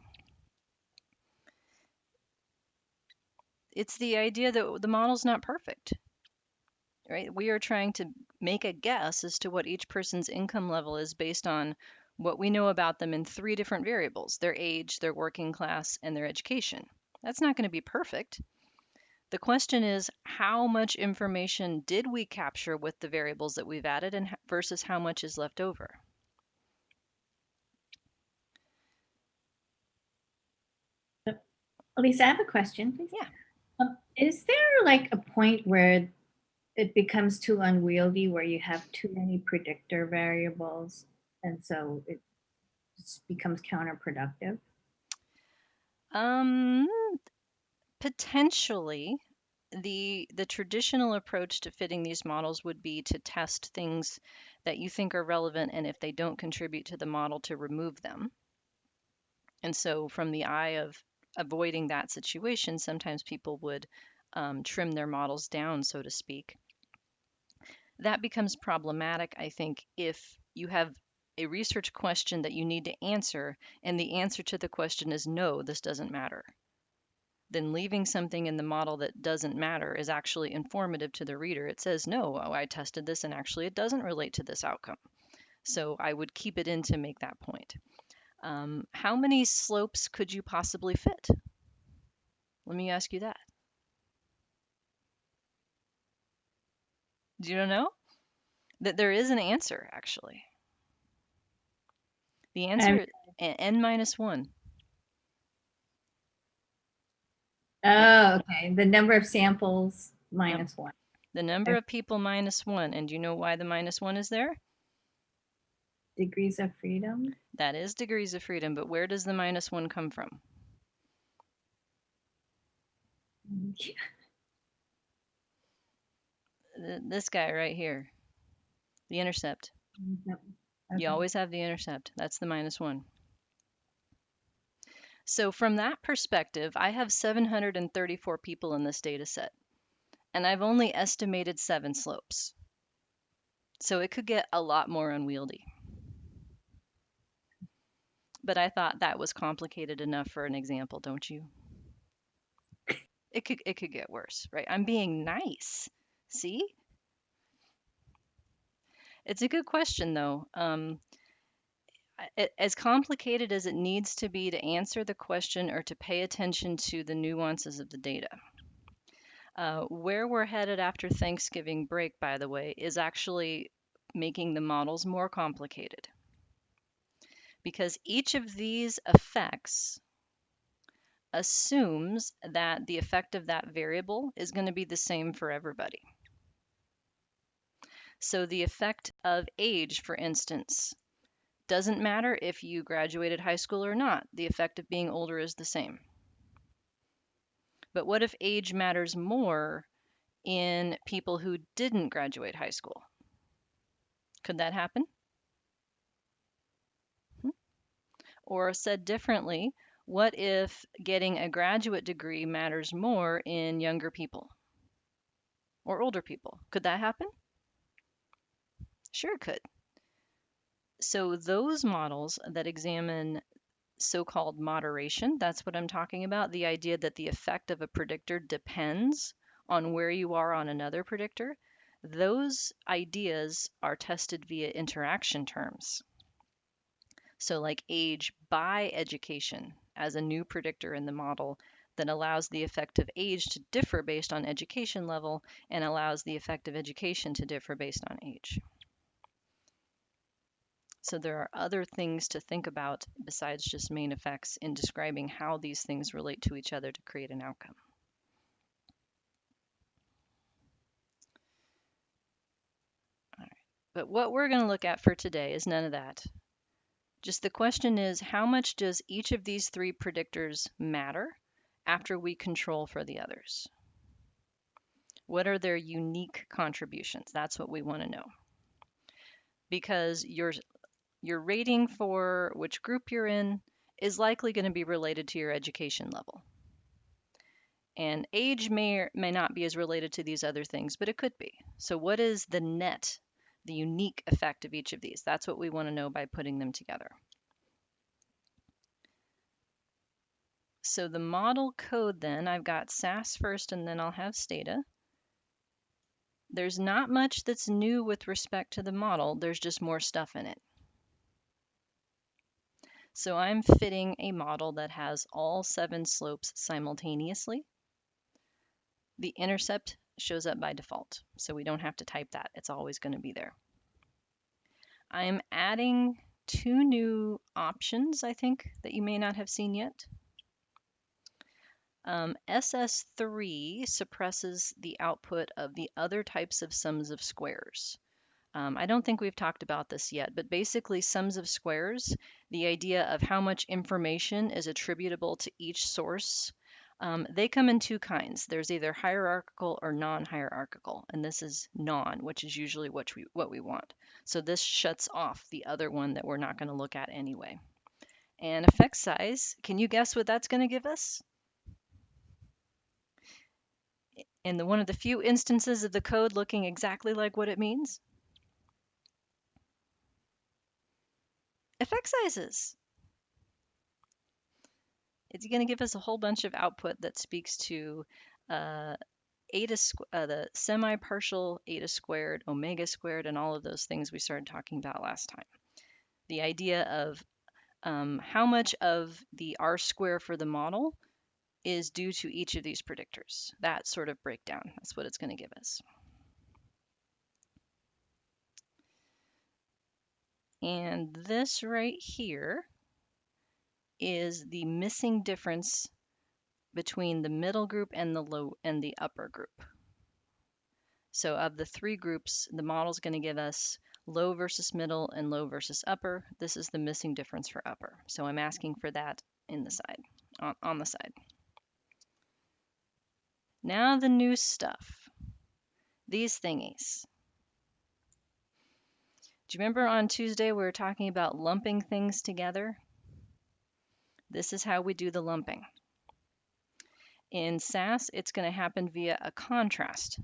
Speaker 1: It's the idea that the model's not perfect, right? We are trying to make a guess as to what each person's income level is based on what we know about them in 3 different variables: their age, their working class, and their education. That's not going to be perfect. The question is, how much information did we capture with the variables that we've added and versus how much is left over?
Speaker 4: Lisa, I have a question, please.
Speaker 1: Yeah.
Speaker 4: Is there like a point where it becomes too unwieldy, where you have too many predictor variables, and so it just becomes counterproductive?
Speaker 1: Potentially. The traditional approach to fitting these models would be to test things that you think are relevant, and if they don't contribute to the model, to remove them. And so from the eye of avoiding that situation, sometimes people would trim their models down, so to speak. That becomes problematic, I think, if you have a research question that you need to answer, and the answer to the question is no, this doesn't matter. Then leaving something in the model that doesn't matter is actually informative to the reader. It says, no, I tested this and actually it doesn't relate to this outcome. So I would keep it in to make that point. How many slopes could you possibly fit? Let me ask you that. Do you know? That there is an answer, actually. The answer is n minus 1.
Speaker 4: Oh, okay. The number of samples minus 1.
Speaker 1: The number of people minus 1. And do you know why the minus 1 is there?
Speaker 4: Degrees of freedom.
Speaker 1: That is degrees of freedom, but where does the minus 1 come from? This guy right here, the intercept.
Speaker 4: Yep.
Speaker 1: You
Speaker 4: Okay.
Speaker 1: always have the intercept. That's the minus 1. So from that perspective, I have 734 people in this data set, and I've only estimated 7 slopes. So it could get a lot more unwieldy. But I thought that was complicated enough for an example, don't you? It could get worse, right? I'm being nice. See? It's a good question, though. As complicated as it needs to be to answer the question or to pay attention to the nuances of the data. Where we're headed after Thanksgiving break, by the way, is actually making the models more complicated. Because each of these effects assumes that the effect of that variable is going to be the same for everybody. So the effect of age, for instance, doesn't matter if you graduated high school or not. The effect of being older is the same. But what if age matters more in people who didn't graduate high school? Could that happen? Or said differently, what if getting a graduate degree matters more in younger people or older people? Could that happen? Sure it could. So those models that examine so-called moderation, that's what I'm talking about, the idea that the effect of a predictor depends on where you are on another predictor, those ideas are tested via interaction terms. So like age by education as a new predictor in the model, that allows the effective age to differ based on education level and allows the effective education to differ based on age. So there are other things to think about besides just main effects in describing how these things relate to each other to create an outcome. All right. But what we're going to look at for today is none of that. Just the question is, how much does each of these three predictors matter after we control for the others? What are their unique contributions? That's what we want to know. Because your rating for which group you're in is likely going to be related to your education level. And age may or may not be as related to these other things, but it could be. So what is the net, the unique effect of each of these? That's what we want to know by putting them together. So the model code then, I've got SAS first and then I'll have Stata. There's not much that's new with respect to the model, there's just more stuff in it. So I'm fitting a model that has all 7 slopes simultaneously. The intercept shows up by default, so we don't have to type that. It's always going to be there. I'm adding 2 new options, I think, that you may not have seen yet. SS3 suppresses the output of the other types of sums of squares. I don't think we've talked about this yet, but basically sums of squares, the idea of how much information is attributable to each source, they come in 2 kinds. There's either hierarchical or non-hierarchical, and this is non, which is usually what we want. So this shuts off the other one that we're not going to look at anyway. And effect size, can you guess what that's going to give us? In one of the few instances of the code looking exactly like what it means? Effect sizes. It's going to give us a whole bunch of output that speaks to the semi-partial eta squared, omega squared, and all of those things we started talking about last time. The idea of how much of the R square for the model is due to each of these predictors. That sort of breakdown, that's what it's going to give us. And this right here is the missing difference between the middle group and the upper group. So of the 3 groups, the model is going to give us low versus middle and low versus upper. This is the missing difference for upper. So I'm asking for that in the side, on the side. Now the new stuff, these thingies. Do you remember on Tuesday we were talking about lumping things together? This is how we do the lumping. In SAS, it's going to happen via a contrast.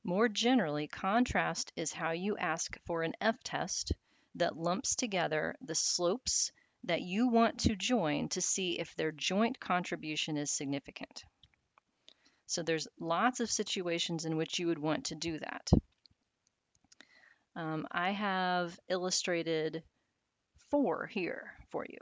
Speaker 1: More generally, contrast is how you ask for an f-test that lumps together the slopes that you want to join to see if their joint contribution is significant. So there's lots of situations in which you would want to do that. I have illustrated 4 here for you.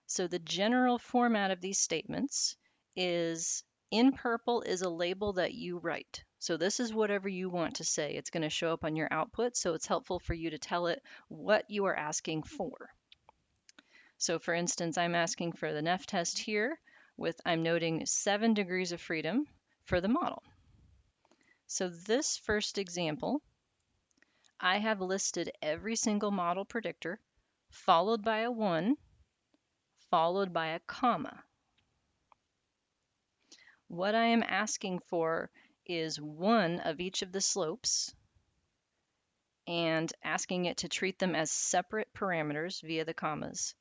Speaker 1: So the general format of these statements is in purple is a label that you write. So this is whatever you want to say. It's going to show up on your output, so it's helpful for you to tell it what you are asking for. So for instance, I'm asking for the NEF test here I'm noting 7 degrees of freedom for the model. So this first example, I have listed every single model predictor, followed by a 1, followed by a comma. What I am asking for is 1 of each of the slopes and asking it to treat them as separate parameters via the commas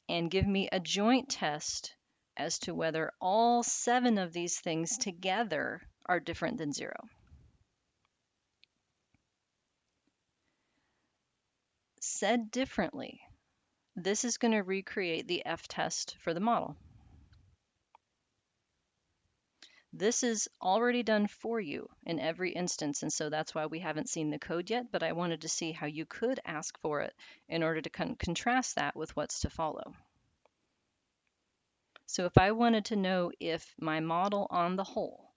Speaker 1: and give me a joint test as to whether all 7 of these things together are different than 0. Said differently, this is going to recreate the f-test for the model. This is already done for you in every instance, and so that's why we haven't seen the code yet, but I wanted to see how you could ask for it in order to contrast that with what's to follow. So if I wanted to know if my model on the whole,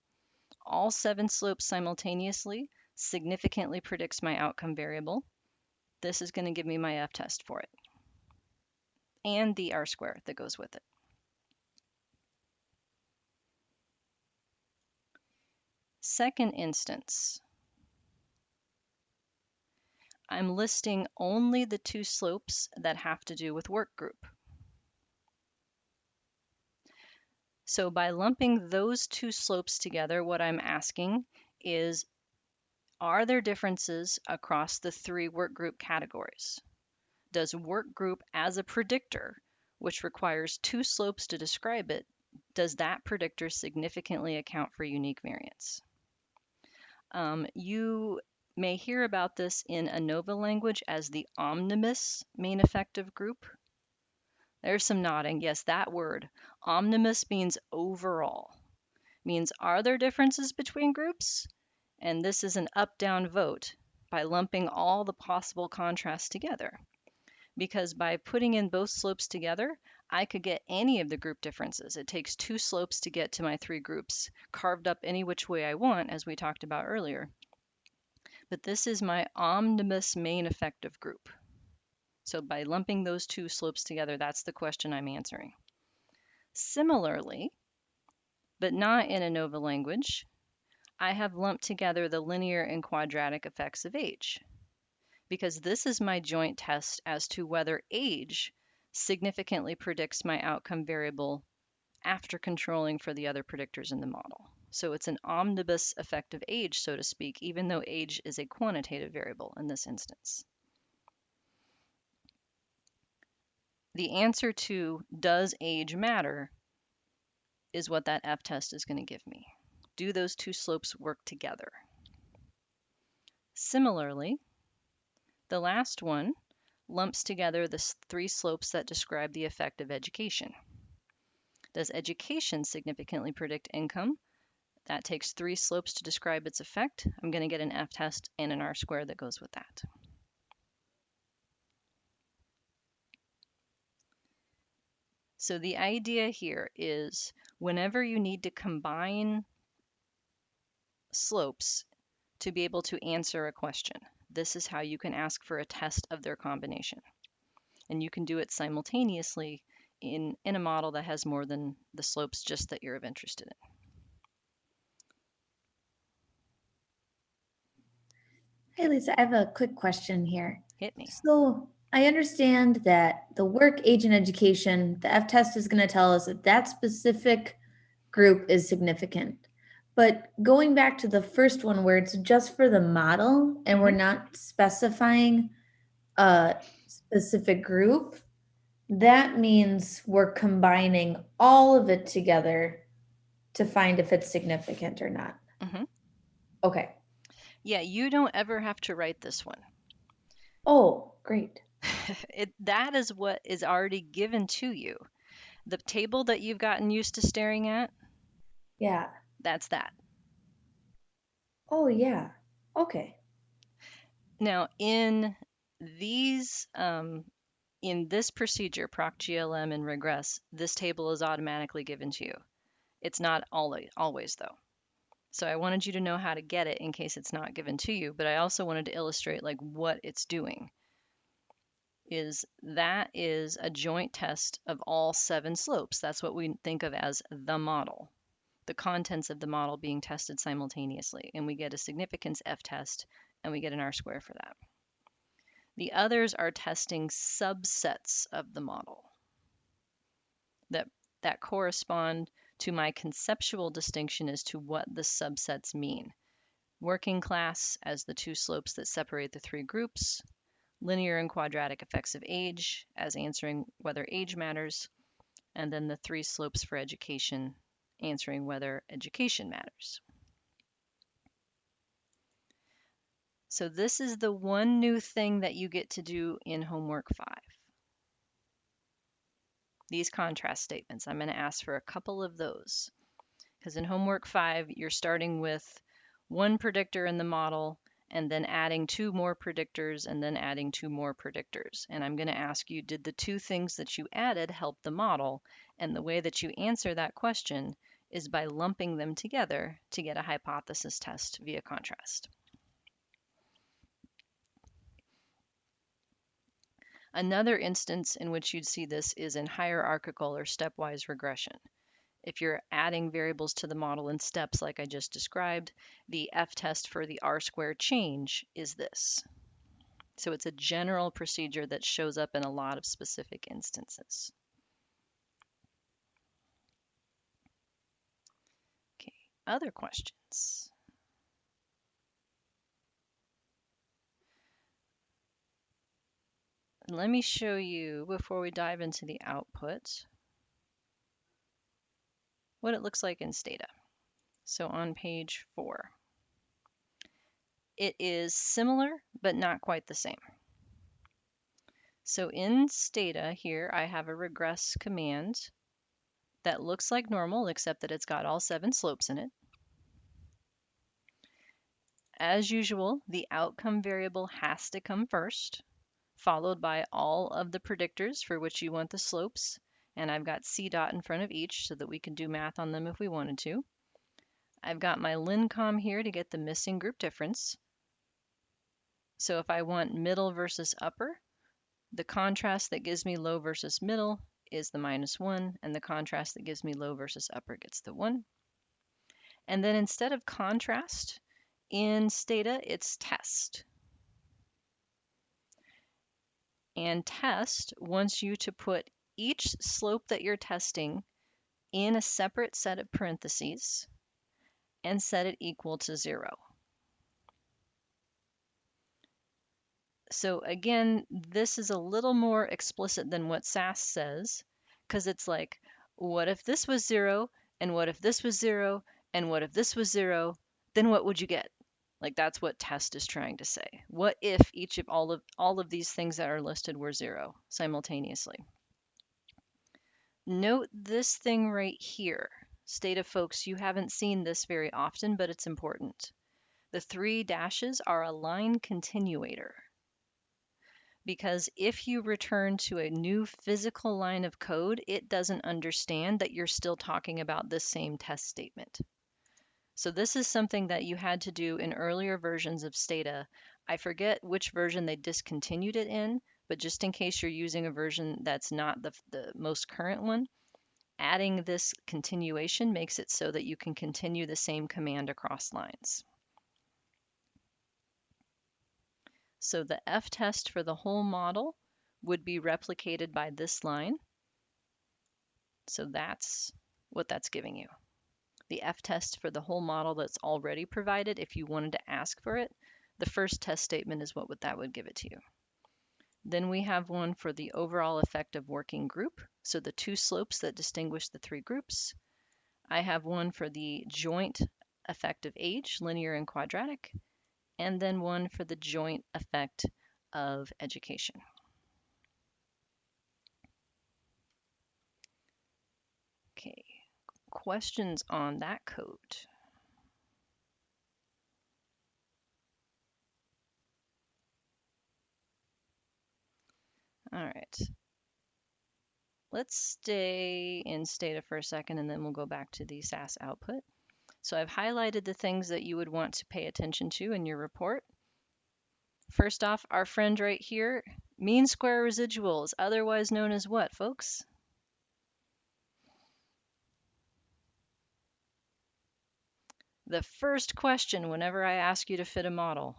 Speaker 1: all 7 slopes simultaneously, significantly predicts my outcome variable, this is going to give me my f-test for it and the r-square that goes with it. Second instance, I'm listing only the 2 slopes that have to do with work group. So by lumping those 2 slopes together, what I'm asking is, are there differences across the 3 work group categories? Does work group as a predictor, which requires 2 slopes to describe it, does that predictor significantly account for unique variance? You may hear about this in ANOVA language as the omnibus main effective group. There's some nodding. Yes, that word. Omnibus means overall. Means, are there differences between groups? And this is an up-down vote by lumping all the possible contrasts together. Because by putting in both slopes together, I could get any of the group differences. It takes 2 slopes to get to my 3 groups, carved up any which way I want, as we talked about earlier. But this is my omnibus main effective group. So by lumping those 2 slopes together, that's the question I'm answering. Similarly, but not in ANOVA language, I have lumped together the linear and quadratic effects of age, because this is my joint test as to whether age significantly predicts my outcome variable after controlling for the other predictors in the model. So it's an omnibus effect of age, so to speak, even though age is a quantitative variable in this instance. The answer to does age matter is what that f-test is going to give me. Do those 2 slopes work together? Similarly, the last one lumps together the 3 slopes that describe the effect of education. Does education significantly predict income? That takes 3 slopes to describe its effect. I'm going to get an f-test and an r-square that goes with that. So the idea here is whenever you need to combine slopes to be able to answer a question, this is how you can ask for a test of their combination. And you can do it simultaneously in a model that has more than the slopes just that you're of interest in.
Speaker 5: Hey, Lisa, I have a quick question here.
Speaker 1: Hit me.
Speaker 5: So I understand that the work age and education, the F-test is going to tell us that that specific group is significant. But going back to the first one where it's just for the model and we're not specifying a specific group, that means we're combining all of it together to find if it's significant or not.
Speaker 1: Mhm.
Speaker 5: Okay.
Speaker 1: Yeah, you don't ever have to write this one.
Speaker 5: Oh, great.
Speaker 1: That is what is already given to you. The table that you've gotten used to staring at,
Speaker 5: Yeah.
Speaker 1: that's that.
Speaker 5: Oh, yeah. Okay.
Speaker 1: Now, in these, in this procedure, proc GLM and regress, this table is automatically given to you. It's not always though. So I wanted you to know how to get it in case it's not given to you, but I also wanted to illustrate like what it's doing. That is a joint test of all 7 slopes. That's what we think of as the model. The contents of the model being tested simultaneously, and we get a significance f-test, and we get an r-square for that. The others are testing subsets of the model that correspond to my conceptual distinction as to what the subsets mean. Working class as the 2 slopes that separate the 3 groups, linear and quadratic effects of age as answering whether age matters, and then the 3 slopes for education answering whether education matters. So this is the one new thing that you get to do in homework 5. These contrast statements, I'm going to ask for a couple of those. Because in homework 5, you're starting with one predictor in the model and then adding 2 more predictors, and then adding 2 more predictors. And I'm going to ask you, did the 2 things that you added help the model? And the way that you answer that question is by lumping them together to get a hypothesis test via contrast. Another instance in which you'd see this is in hierarchical or stepwise regression. If you're adding variables to the model in steps like I just described, the F-test for the R-squared change is this. So it's a general procedure that shows up in a lot of specific instances. Okay, other questions? Let me show you, before we dive into the output, what it looks like in Stata. So on page 4. It is similar, but not quite the same. So in Stata here, I have a regress command that looks like normal, except that it's got all 7 slopes in it. As usual, the outcome variable has to come first, followed by all of the predictors for which you want the slopes. And I've got C dot in front of each so that we can do math on them if we wanted to. I've got my lincom here to get the missing group difference. So if I want middle versus upper, the contrast that gives me low versus middle is the -1, and the contrast that gives me low versus upper gets the 1. And then instead of contrast, in Stata, it's test. And test wants you to put each slope that you're testing in a separate set of parentheses and set it equal to 0. So again, this is a little more explicit than what SAS says, because it's like, what if this was 0, and what if this was 0, and what if this was 0, then what would you get? Like that's what test is trying to say. What if each of all of these things that are listed were 0 simultaneously? Note this thing right here. Stata folks, you haven't seen this very often, but it's important. The 3 dashes are a line continuator. Because if you return to a new physical line of code, it doesn't understand that you're still talking about this same test statement. So this is something that you had to do in earlier versions of Stata. I forget which version they discontinued it in, but just in case you're using a version that's not the most current one, adding this continuation makes it so that you can continue the same command across lines. So the F-test for the whole model would be replicated by this line. So that's what that's giving you. The F-test for the whole model that's already provided, if you wanted to ask for it, the first test statement is what that would give it to you. Then we have one for the overall effect of working group, so the 2 slopes that distinguish the 3 groups. I have one for the joint effect of age, linear and quadratic, and then one for the joint effect of education. Okay, questions on that code? All right. Let's stay in Stata for a second, and then we'll go back to the SAS output. So I've highlighted the things that you would want to pay attention to in your report. First off, our friend right here, mean square residuals, otherwise known as what, folks? The first question whenever I ask you to fit a model,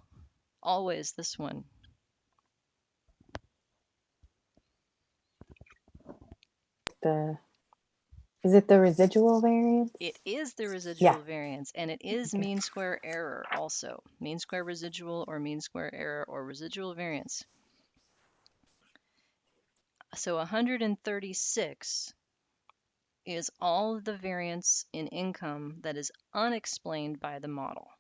Speaker 1: always this one.
Speaker 3: Is it the residual variance?
Speaker 1: It is the residual
Speaker 3: Yeah.
Speaker 1: variance, and it is
Speaker 3: Okay.
Speaker 1: mean square error also. Mean square residual or mean square error or residual variance. So 136 is all of the variance in income that is unexplained by the model.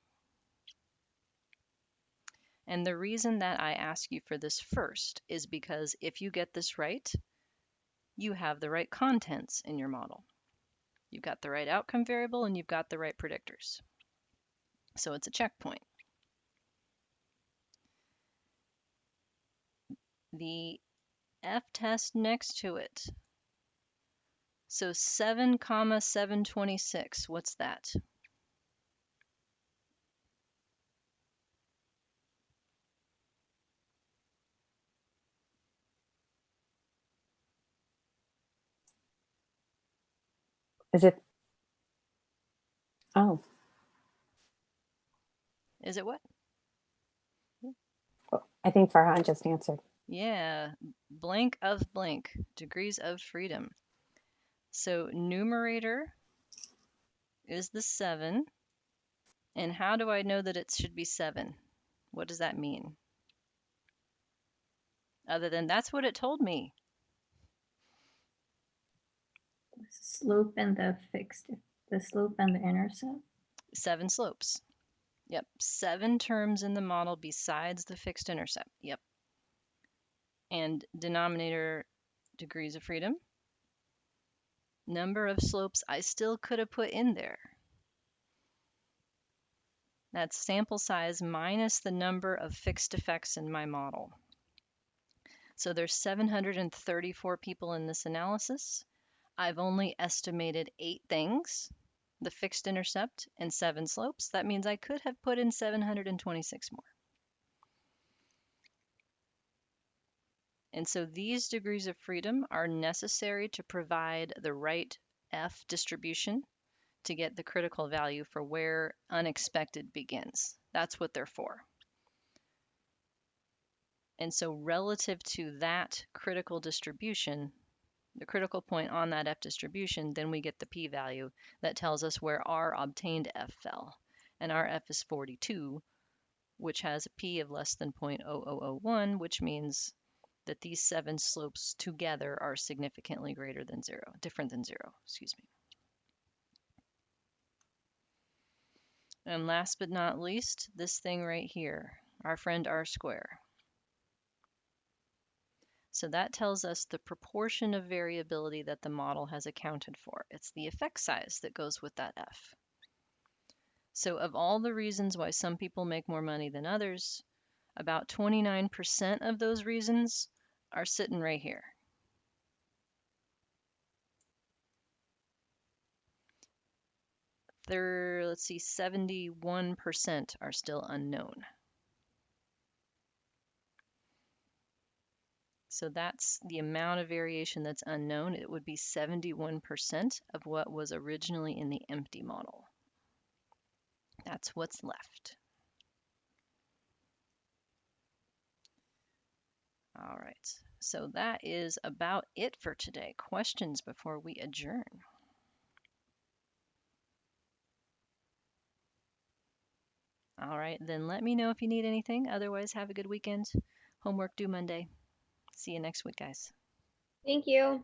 Speaker 1: And the reason that I ask you for this first is because if you get this right, you have the right contents in your model. You've got the right outcome variable and you've got the right predictors. So it's a checkpoint. the F test next to it. So 7, 726, what's that?
Speaker 3: Is it? Oh,
Speaker 1: Is it what?
Speaker 3: I think Farhan just answered.
Speaker 1: Yeah, blank of blank, degrees of freedom. So numerator is the 7. And how do I know that it should be 7? What does that mean? Other than that's what it told me.
Speaker 4: The slope and the slope and the intercept.
Speaker 1: 7 slopes. Yep, 7 terms in the model besides the fixed intercept. Yep. And denominator, degrees of freedom. Number of slopes I still could have put in there. That's sample size minus the number of fixed effects in my model. So there's 734 people in this analysis. I've only estimated 8 things, the fixed intercept and 7 slopes. That means I could have put in 726 more. And so these degrees of freedom are necessary to provide the right F distribution to get the critical value for where unexpected begins. That's what they're for. And so relative to that critical distribution, the critical point on that F distribution, then we get the p-value that tells us where our obtained F fell. And our F is 42, which has a p of less than 0.0001, which means that these 7 slopes together are significantly greater than 0, different than 0, excuse me. And last but not least, this thing right here, our friend R square. So that tells us the proportion of variability that the model has accounted for. It's the effect size that goes with that F. So of all the reasons why some people make more money than others, about 29% of those reasons are sitting right here. Let's see, 71% are still unknown. So that's the amount of variation that's unknown. It would be 71% of what was originally in the empty model. That's what's left. All right, so that is about it for today. Questions before we adjourn? All right, then let me know if you need anything. Otherwise, have a good weekend. Homework due Monday. See you next week, guys.
Speaker 6: Thank you.